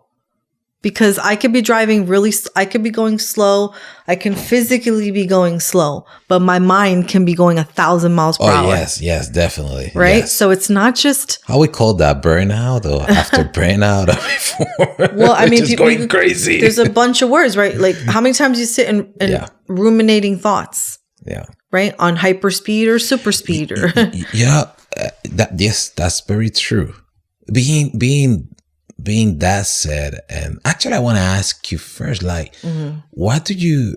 Because I could be I could be going slow. I can physically be going slow, but my mind can be going 1,000 miles per hour. Yes, definitely. Right? Yes. So it's not just... How we call that, burnout, or after burnout, or before? Well, I mean... just going crazy. There's a bunch of words, right? Like, how many times you sit and ruminating thoughts? Yeah. Right? On hyperspeed or super speed. Or yeah. That's very true. Being that said, and actually I want to ask you first, like, what do you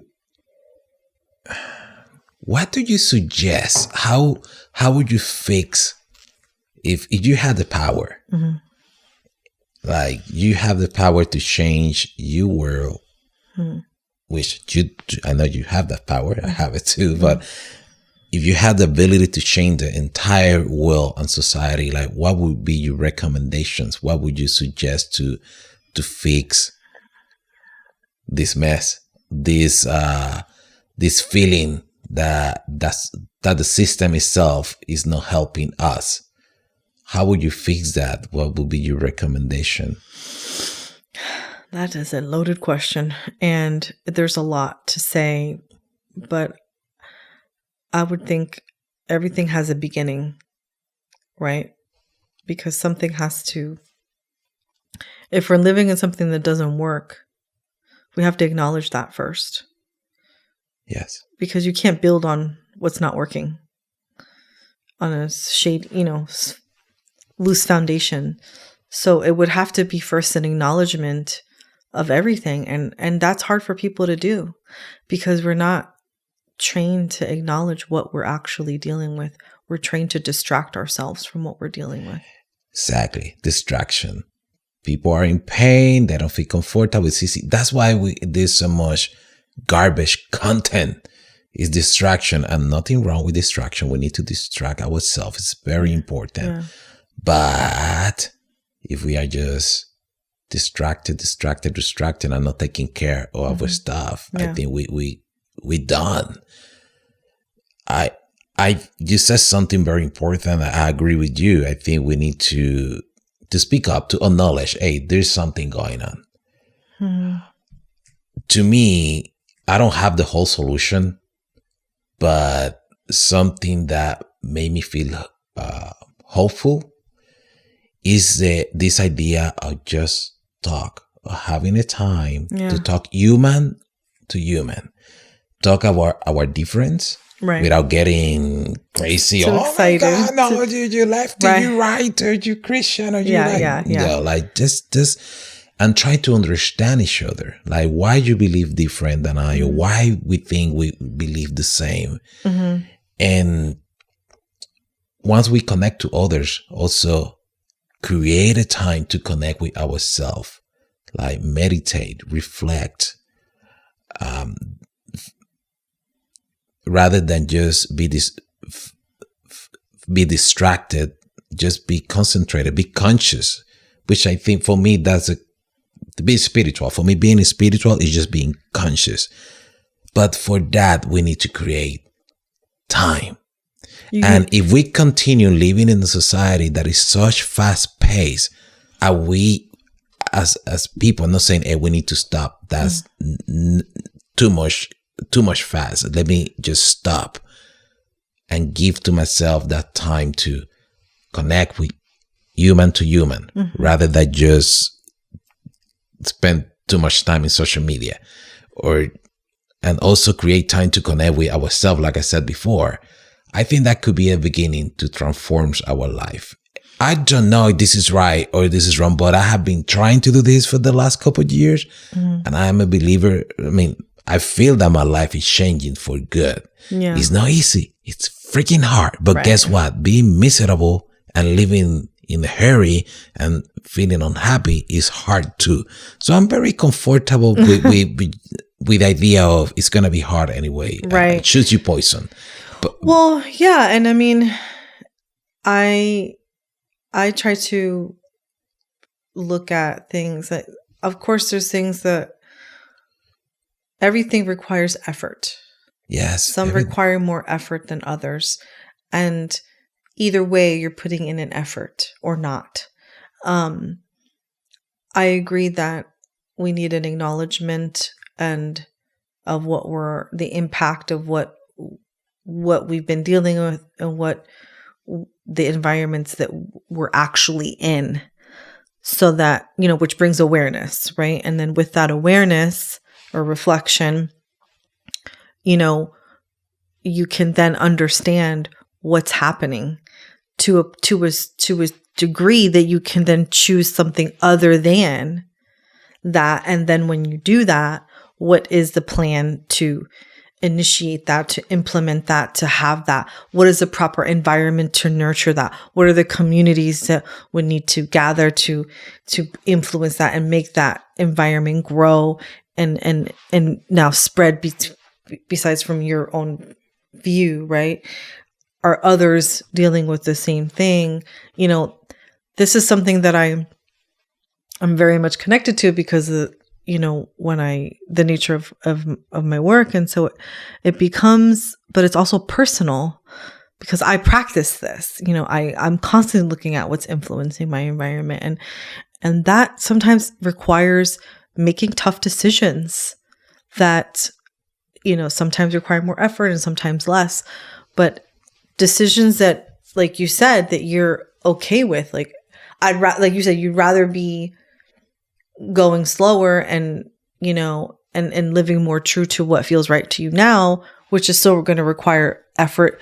suggest? How would you fix if you had the power? Like, you have the power to change your world, which I know you have that power. I have it too, but if you had the ability to change the entire world and society, like, what would be your recommendations? What would you suggest to fix this mess, this feeling that the system itself is not helping us? How would you fix that? What would be your recommendation? That is a loaded question, and there's a lot to say, but I would think everything has a beginning, right? Because something has to, if we're living in something that doesn't work, we have to acknowledge that first. Yes. Because you can't build on what's not working on a loose foundation. So it would have to be first an acknowledgement of everything. And that's hard for people to do because we're not trained to acknowledge what we're actually dealing with. We're trained to distract ourselves from what we're dealing with. Exactly. Distraction. People are in pain. They don't feel comfortable with CC. That's why there's so much garbage content. Is distraction, and nothing wrong with distraction. We need to distract ourselves. It's very important. Yeah. But if we are just distracted and not taking care of our stuff, I think we done. You said something very important. I agree with you. I think we need to speak up, to acknowledge, hey, there's something going on. To me, I don't have the whole solution, but something that made me feel hopeful is this idea of just talk, of having a time to talk human to human. Talk about our difference without getting crazy. Too excited. My God, no, you left, you right, or you Christian, or you like just and try to understand each other. Like, why you believe different than I, or why we think we believe the same. And once we connect to others, also create a time to connect with ourselves. Like, meditate, reflect, rather than just be distracted. Just be concentrated, be conscious. Which I think for me, to be spiritual. For me, being spiritual is just being conscious. But for that, we need to create time. And if we continue living in a society that is such fast pace, are we as people, I'm not saying, hey, we need to stop. That's too much fast. Let me just stop and give to myself that time to connect with human to human, rather than just spend too much time in social media, and also create time to connect with ourselves, like I said before. I think that could be a beginning to transform our life. I don't know if this is right or this is wrong, but I have been trying to do this for the last couple of years. And I am a believer. I mean, I feel that my life is changing for good. Yeah. It's not easy. It's freaking hard. But guess what? Being miserable and living in a hurry and feeling unhappy is hard too. So I'm very comfortable with the idea of it's going to be hard anyway. Right. Choose your poison. But, well, yeah. And I mean, I try to look at things that, of course, there's things that everything requires effort. Yes. Some require more effort than others. And either way, you're putting in an effort or not. I agree that we need an acknowledgement and of the impact of what we've been dealing with and what the environments that we're actually in, so that, which brings awareness, right? And then with that awareness or reflection, you can then understand what's happening to a degree that you can then choose something other than that. And then when you do that, what is the plan to initiate that, to implement that, to have that? What is the proper environment to nurture that? What are the communities that would need to gather to influence that and make that environment grow and now spread besides from your own view, right? Are others dealing with the same thing? This is something that I'm very much connected to because of, the nature of my work. And so it becomes, but it's also personal because I practice this. I'm constantly looking at what's influencing my environment, and that sometimes requires making tough decisions that, sometimes require more effort and sometimes less, but decisions that, like you said, that you're okay with. Like like you said, you'd rather be going slower and, and living more true to what feels right to you now, which is still going to require effort,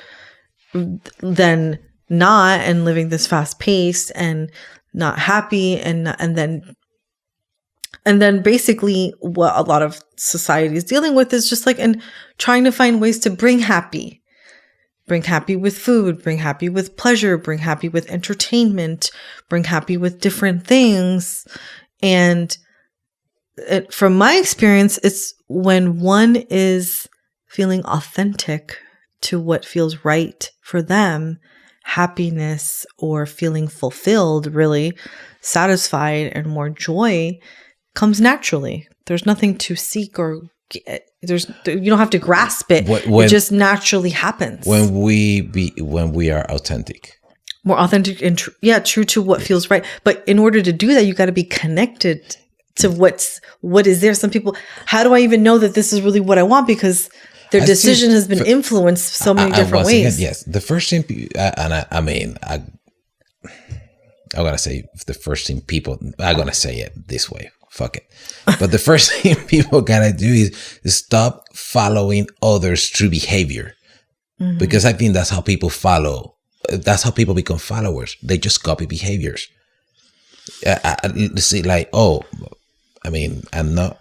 than not, and living this fast paced and not happy. And then basically what a lot of society is dealing with is just and trying to find ways to bring happy with food, bring happy with pleasure, bring happy with entertainment, bring happy with different things. And from my experience, it's when one is feeling authentic to what feels right for them, happiness or feeling fulfilled, really satisfied, and more joy comes naturally. There's nothing to seek or get. You don't have to grasp it. It just naturally happens when we are authentic. More authentic and true to what feels right. But in order to do that, you got to be connected to what is there. Some people, how do I even know that this is really what I want? Because their decision has been influenced so many different ways. Again, yes, the first thing, I'm gonna say the first thing people. I'm gonna say it this way. Fuck it. But the first thing people gotta do is stop following others through behavior, because I think that's how people follow. That's how people become followers. They just copy behaviors. See, I'm not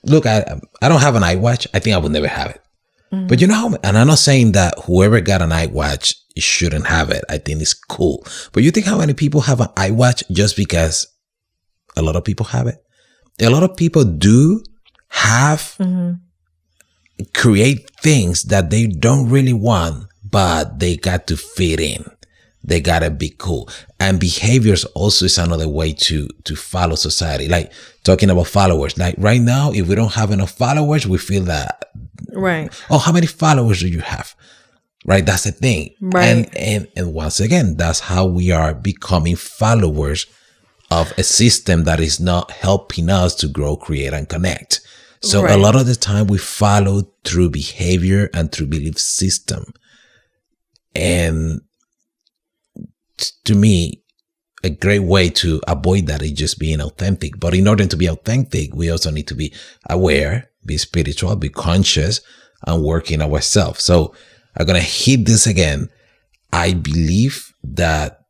look. I don't have an iWatch. I think I will never have it. But and I'm not saying that whoever got an iWatch shouldn't have it. I think it's cool. But you think how many people have an iWatch just because a lot of people have it? A lot of people do have create things that they don't really want, but they got to fit in. They gotta be cool. And behaviors also is another way to follow society. Like talking about followers. Like right now, if we don't have enough followers, we feel that. Right. Oh, how many followers do you have? Right. That's the thing. Right. And once again, that's how we are becoming followers of a system that is not helping us to grow, create, and connect. So a lot of the time we follow through behavior and through belief system. And to me, a great way to avoid that is just being authentic. But in order to be authentic, we also need to be aware, be spiritual, be conscious, and work in ourselves. So I'm going to hit this again. I believe that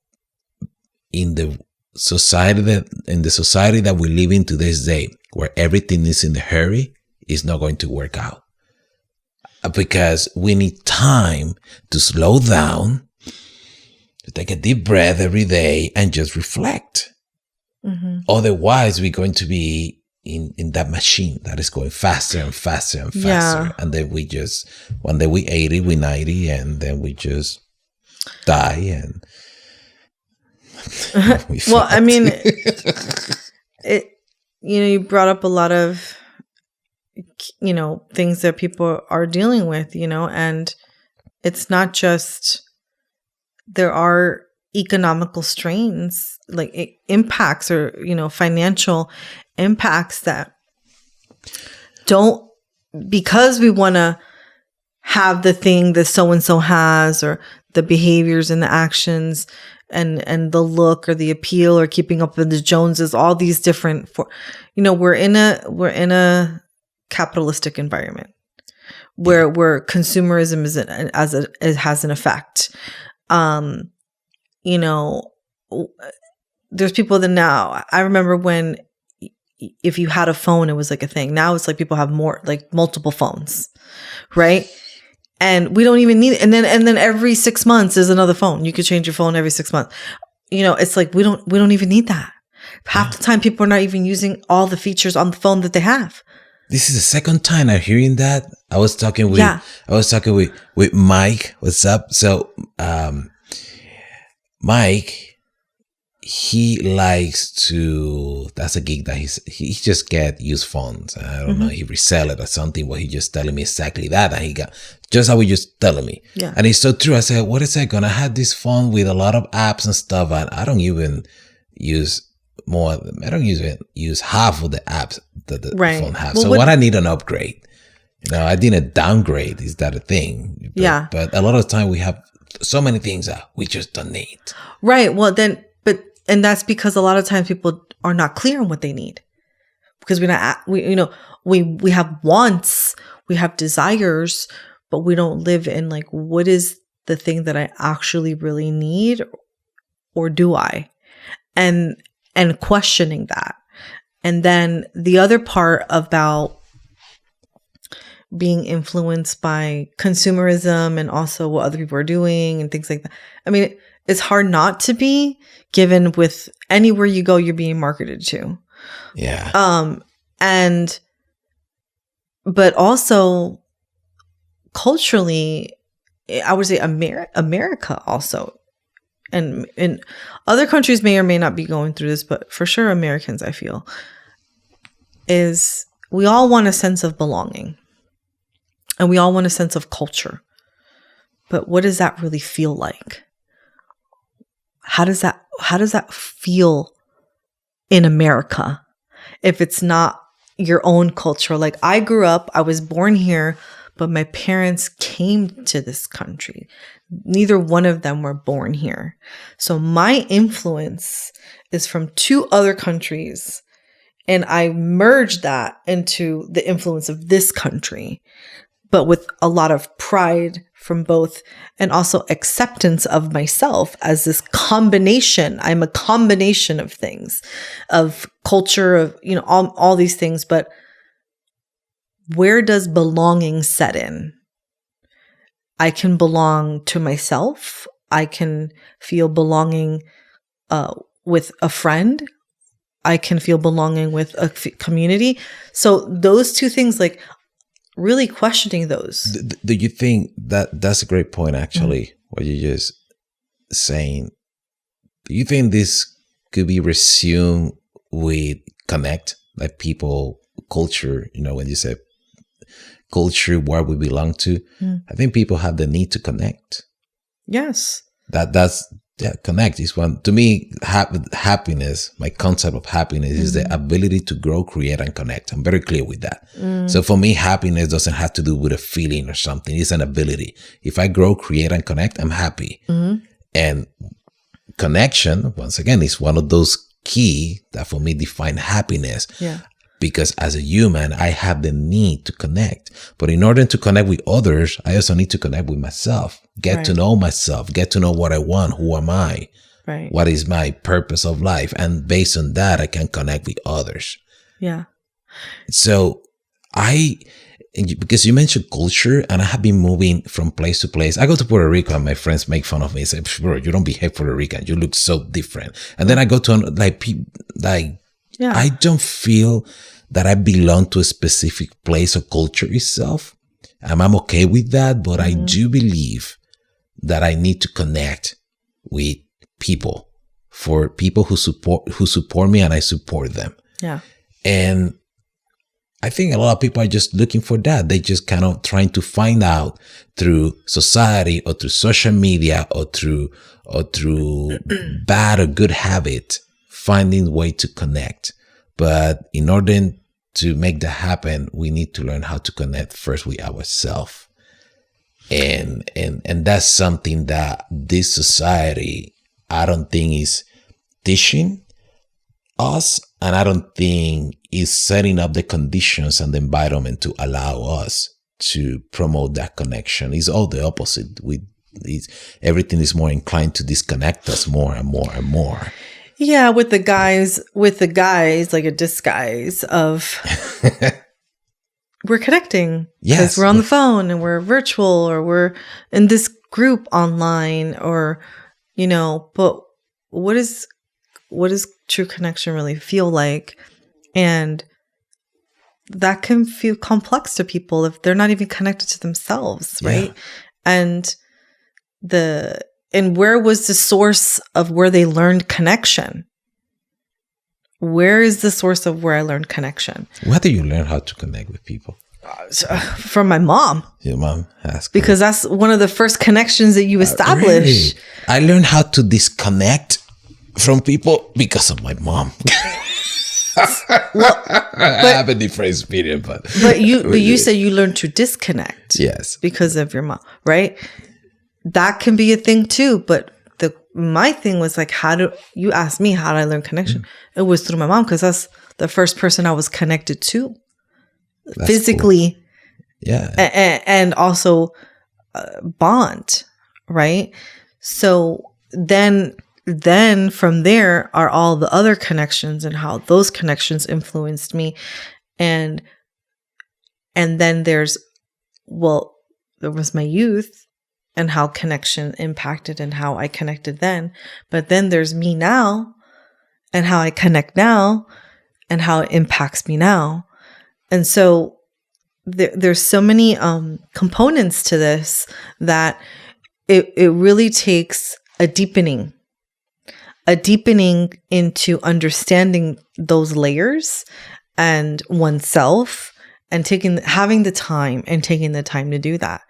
in the society that we live in to this day, where everything is in a hurry, is not going to work out. Because we need time to slow down, to take a deep breath every day and just reflect. Mm-hmm. Otherwise, we're going to be in that machine that is going faster and faster and faster. Yeah. And then one day we 80, we 90, and then we just die and well, I mean, you brought up a lot of, things that people are dealing with, and it's not just, there are economical strains, like impacts or, financial impacts that don't, because we want to have the thing that so-and-so has, or the behaviors and the actions and the look or the appeal or keeping up with the Joneses, all these different, we're in a capitalistic environment where consumerism has an effect. There's people that now, I remember when, if you had a phone, it was like a thing. Now it's like people have multiple phones, right? And we don't even need it. And then every 6 months is another phone. You could change your phone every 6 months. It's like we don't even need that. Half the time people are not even using all the features on the phone that they have. This is the second time I'm hearing that. I was talking with Mike. What's up? So Mike, he likes to, that's a geek that he just get used phones. I don't know, he resell it or something, but he just telling me exactly that. And he got just how he just telling me. Yeah. And it's so true. I said, what is that gonna have this phone with a lot of apps and stuff? And I don't even use half of the apps that the phone has. Well, so what I need an upgrade. I didn't downgrade. Is that a thing? But a lot of the time we have so many things that we just don't need. Right. Well, and that's because a lot of times people are not clear on what they need, because we have wants, we have desires, but we don't live in what is the thing that I actually really need, or do I? And questioning that. And then the other part about being influenced by consumerism and also what other people are doing and things like that. I mean, it's hard not to be, given with anywhere you go, you're being marketed to. Yeah. But also culturally, I would say America also, and other countries may or may not be going through this, but for sure Americans, I feel, is we all want a sense of belonging, and we all want a sense of culture. But what does that really feel like? How does that feel in America if it's not your own culture? Like, I grew up, I was born here, but my parents came to this country. Neither one of them were born here. So my influence is from 2 other countries, and I merged that into the influence of this country, but with a lot of pride from both, and also acceptance of myself as this combination. I'm a combination of things, of culture, of, all these things. But where does belonging set in? I can belong to myself. I can feel belonging with a friend. I can feel belonging with a community. So those 2 things, really questioning those. Do you think that's a great point, actually, what you're just saying? Do you think this could be resumed with connect, like people, culture, when you say culture, where we belong to? I think people have the need to connect. Yes. Connect is one. To me, happiness, my concept of happiness is the ability to grow, create, and connect. I'm very clear with that. So for me, happiness doesn't have to do with a feeling or something. It's an ability. If I grow, create, and connect, I'm happy. And connection, once again, is one of those key that for me define happiness. Yeah. Because as a human, I have the need to connect. But in order to connect with others, I also need to connect with myself, get to know myself, get to know what I want, who am I, what is my purpose of life. And based on that, I can connect with others. Yeah. So because you mentioned culture, and I have been moving from place to place. I go to Puerto Rico and my friends make fun of me and say, bro, you don't behave Puerto Rican. You look so different. And then I go to I don't feel that I belong to a specific place or culture itself. And I'm okay with that, but I do believe that I need to connect with people, for people who support me, and I support them. Yeah. And I think a lot of people are just looking for that. They just kind of trying to find out through society or through social media or through bad or good habit, finding a way to connect. But in order to make that happen, we need to learn how to connect first with ourselves. And that's something that this society, I don't think, is teaching us, and I don't think is setting up the conditions and the environment to allow us to promote that connection. It's all the opposite. Everything is more inclined to disconnect us more and more and more. Yeah, with the guys, like a disguise of we're connecting. Yes. Because we're on the phone and we're virtual, or we're in this group online, or, but what does true connection really feel like? And that can feel complex to people if they're not even connected to themselves, right? Yeah. And where was the source of where they learned connection? Where is the source of where I learned connection? Where do you learn how to connect with people? From my mom. Your mom asked. Because that's one of the first connections that you establish. Really? I learned how to disconnect from people because of my mom. I have a different experience, but you say you learned to disconnect. Yes, because of your mom, right? That can be a thing too. But my thing was like, you asked me how did I learn connection? It was through my mom, because that's the first person I was connected to, that's physically. Cool. Yeah, and also bond, right? So then from there are all the other connections and how those connections influenced me. And then there was my youth and how connection impacted and how I connected then. But then there's me now and how I connect now and how it impacts me now. And so there's so many components to this that it really takes a deepening into understanding those layers and oneself, and having the time and taking the time to do that.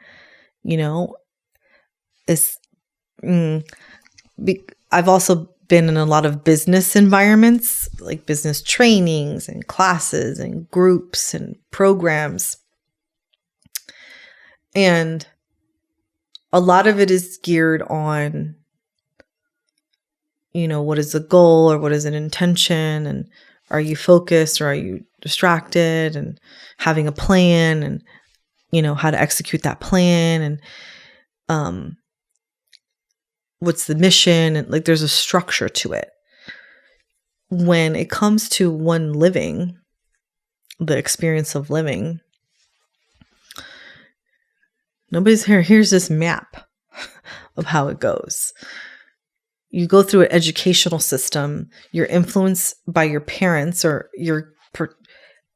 I've also been in a lot of business environments, like business trainings and classes and groups and programs. And a lot of it is geared on, what is the goal, or what is an intention, and are you focused or are you distracted, and having a plan, and, how to execute that plan, and what's the mission, and like there's a structure to it. When it comes to one living, the experience of living, nobody's here. Here's this map of how it goes. You go through an educational system. You're influenced by your parents or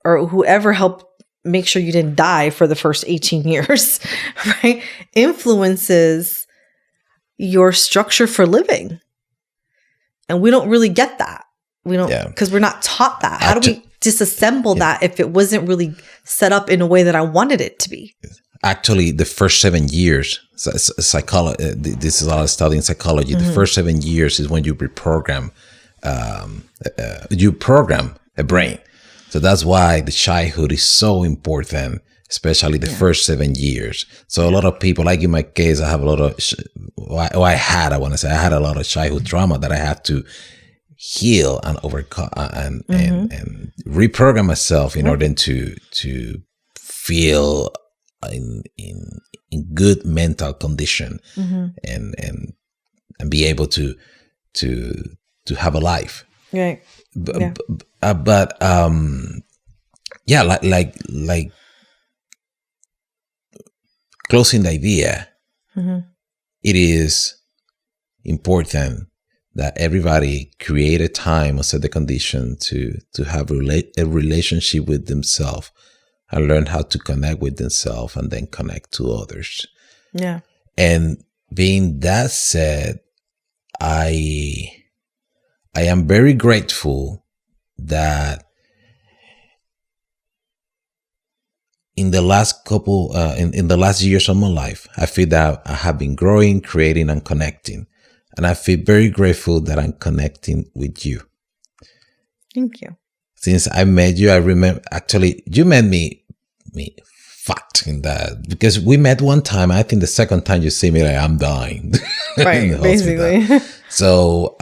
whoever helped make sure you didn't die for the first 18 years, right? Influences your structure for living. And we don't really get that. We don't, because we're not taught that. How do we disassemble that if it wasn't really set up in a way that I wanted it to be? Actually, the first 7 years, psychology. This is all I study in psychology. Mm-hmm. The first 7 years is when you reprogram, you program a brain. So that's why the childhood is so important especially the first 7 years. So a lot of people, like in my case, I have a lot of, I had a lot of childhood trauma that I had to heal and overcome and reprogram myself in order to feel in good mental condition and be able to have a life. Right. Like closing the idea, it is important that everybody create a time or set the condition to have a relationship with themselves and learn how to connect with themselves and then connect to others. Yeah. And being that said, I am very grateful that in the last in the last years of my life, I feel that I have been growing, creating, and connecting. And I feel very grateful that I'm connecting with you. Thank you. Since I met you, I remember, actually, you met me fat in that, because we met one time. I think the second time you see me, like, I'm dying. Right, basically. So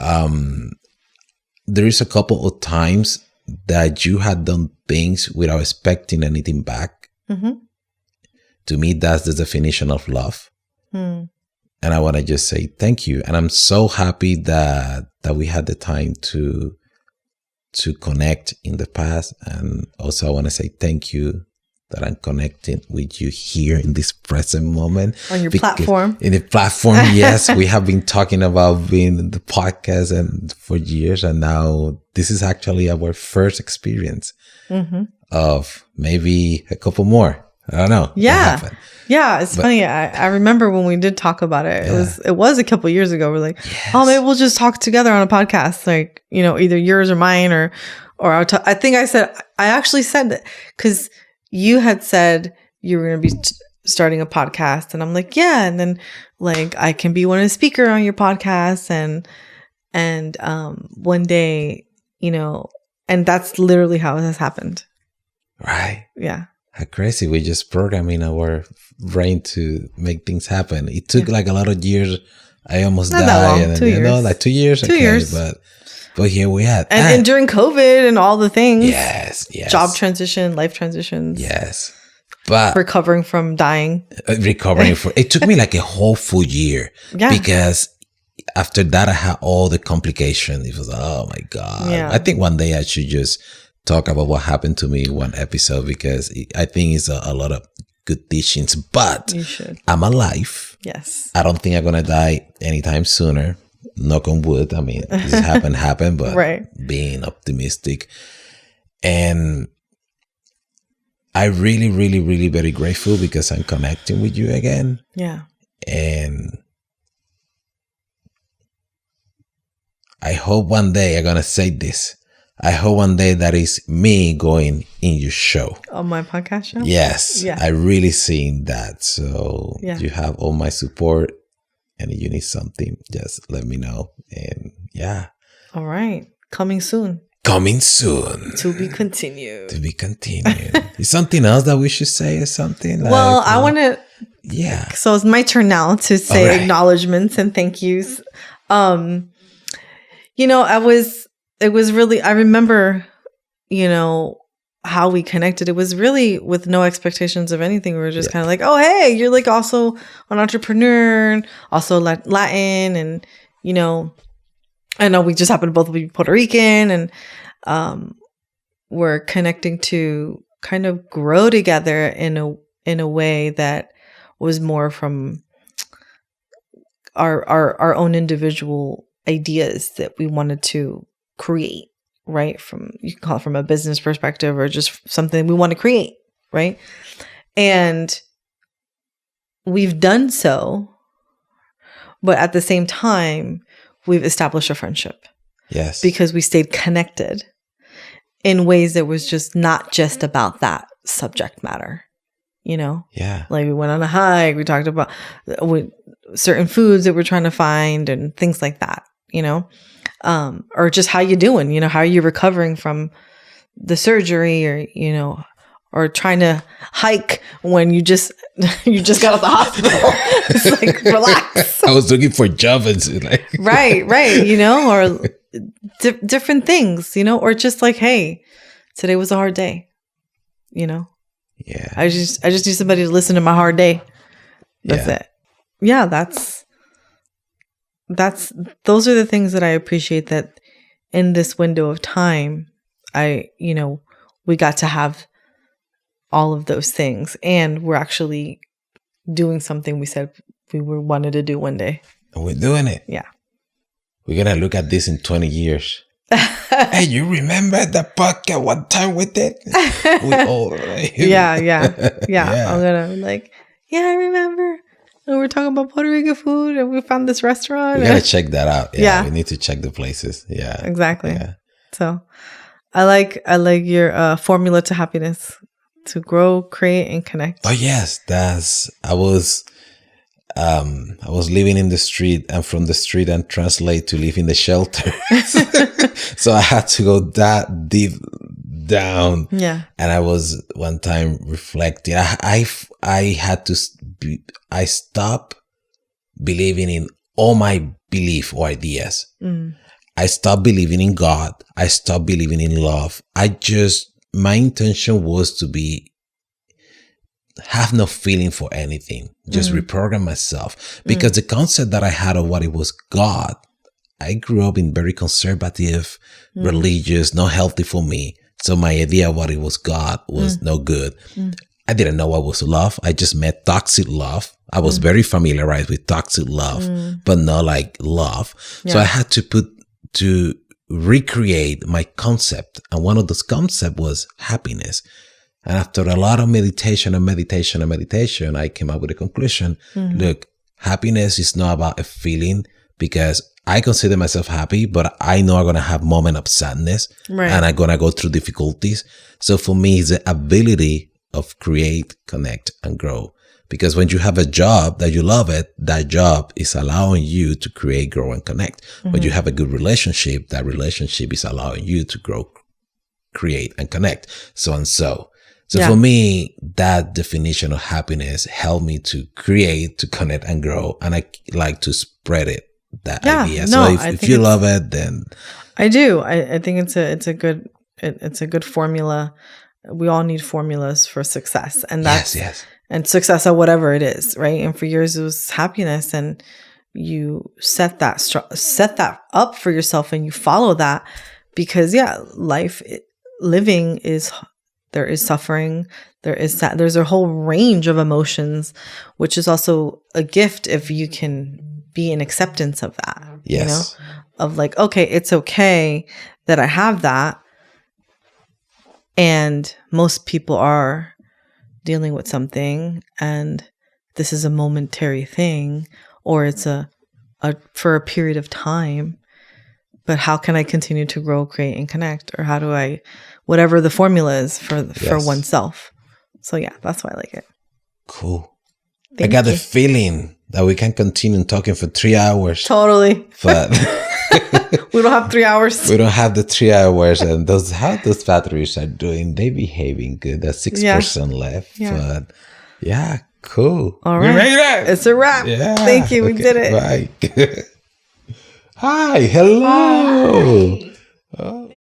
there is a couple of times that you had done things without expecting anything back. To me, that's the definition of love. And I want to just say thank you. And I'm so happy that we had the time to connect in the past. And also I want to say thank you that I'm connecting with you here in this present moment. On your platform. In the platform, yes. We have been talking about being in the podcast and for years. And now this is actually our first experience of maybe a couple more. I don't know. Yeah. Yeah. It's funny. I remember when we did talk about it. It was a couple years ago. We're like, oh, maybe we'll just talk together on a podcast. Like, either yours or mine or I'll talk. I think I actually said that because you had said you were going to be starting a podcast. And I'm like, yeah. And then like, I can be one of the speaker on your podcast. And one day, and that's literally how it has happened. Right. Yeah. How crazy. We just programming our brain to make things happen. It took like a lot of years. I almost Not died. that long. 2 years. Like 2 years. 2 years. But here we are. And during COVID and all the things. Yes. Job transition, life transitions. Yes. But recovering from dying. It took me like a whole full year. Yeah. Because after that, I had all the complications. It was, oh my God. Yeah. I think one day I should just talk about what happened to me in one episode, because I think it's a lot of good teachings, but you should. I'm alive. Yes. I don't think I'm going to die anytime sooner. Knock on wood. I mean, this happened, but right. Being optimistic. And I really, really, really very grateful because I'm connecting with you again. Yeah. And I hope one day I'm going to say this. I hope one day that is me going in your show. On my podcast show? Yes. Yeah. I really seen that. So you have all my support, and if you need something, just let me know. And yeah. All right. Coming soon. Coming soon. To be continued. To be continued. Is something else that we should say or something? Well, I want to. Yeah. So it's my turn now to say acknowledgements and thank yous. It was really, I remember, how we connected. It was really with no expectations of anything. We were just kind of like, oh, hey, you're like also an entrepreneur and also Latin. And, I know we just happen to both be Puerto Rican, and we're connecting to kind of grow together in a way that was more from our own individual ideas that we wanted to create, right? You can call it from a business perspective or just something we want to create, right? And we've done so, but at the same time, we've established a friendship. Yes. Because we stayed connected in ways that was just not just about that subject matter, Yeah. Like we went on a hike, we talked about certain foods that we're trying to find and things like that, or just how you doing, how are you recovering from the surgery, or or trying to hike when you just got out of the hospital. It's like, relax. I was looking for jobs. Like, right. You know, or different things, you know, or just like, hey, today was a hard day. You know, yeah. I just need somebody to listen to my hard day. That's it. Yeah, those are the things that I appreciate, that in this window of time, we got to have all of those things, and we're actually doing something we said we wanted to do one day. And we're doing it. Yeah. We're going to look at this in 20 years. Hey, you remember the podcast one time we did? We all, right? Yeah. I'm going to be like, yeah, I remember. And we're talking about Puerto Rican food, and we found this restaurant. We got to check that out. Yeah. We need to check the places. Yeah. Exactly. Yeah. So I like your formula to happiness: to grow, create, and connect. Oh yes, I was living in the street, and from the street and translate to live in the shelter. So I had to go that deep down. Yeah. And I was one time reflecting. I stopped believing in all my belief or ideas. I stopped believing in God. I stopped believing in love. My intention was to have no feeling for anything. Just reprogram myself. Because the concept that I had of what it was God, I grew up in very conservative, religious, not healthy for me. So my idea of what it was God was no good. I didn't know what was love. I just met toxic love. I was very familiarized with toxic love, but not like love. Yeah. So I had to recreate my concept. And one of those concepts was happiness. And after a lot of meditation, I came up with a conclusion. Look, happiness is not about a feeling, because I consider myself happy, but I know I'm going to have moments of sadness, and I'm going to go through difficulties. So for me, it's the ability of create, connect, and grow. Because when you have a job that you love it, that job is allowing you to create, grow, and connect. When you have a good relationship, that relationship is allowing you to grow, create, and connect. So for me, that definition of happiness helped me to create, to connect, and grow. And I like to spread it, that idea. So if you love it, then I do. I think it's a good formula. We all need formulas for success, and that's and success at whatever it is, right? And for yours, it was happiness, and you set that up for yourself, and you follow that, because living is. There is suffering. There's a whole range of emotions, which is also a gift if you can be in acceptance of that. Yes. You know? Of like, okay, it's okay that I have that. And most people are dealing with something, and this is a momentary thing, or it's for a period of time. But how can I continue to grow, create, and connect? Or how do I, whatever the formula is for oneself. So yeah, that's why I like it. Cool. I got the feeling that we can continue talking for 3 hours. Totally. But we don't have 3 hours. We don't have the 3 hours. And how those batteries are doing, they behaving good. There's 6% left. Yeah. But yeah, cool. All right. We made it. It's a wrap. Yeah. Thank you. We did it. Bye. Hi. Hello. Hi.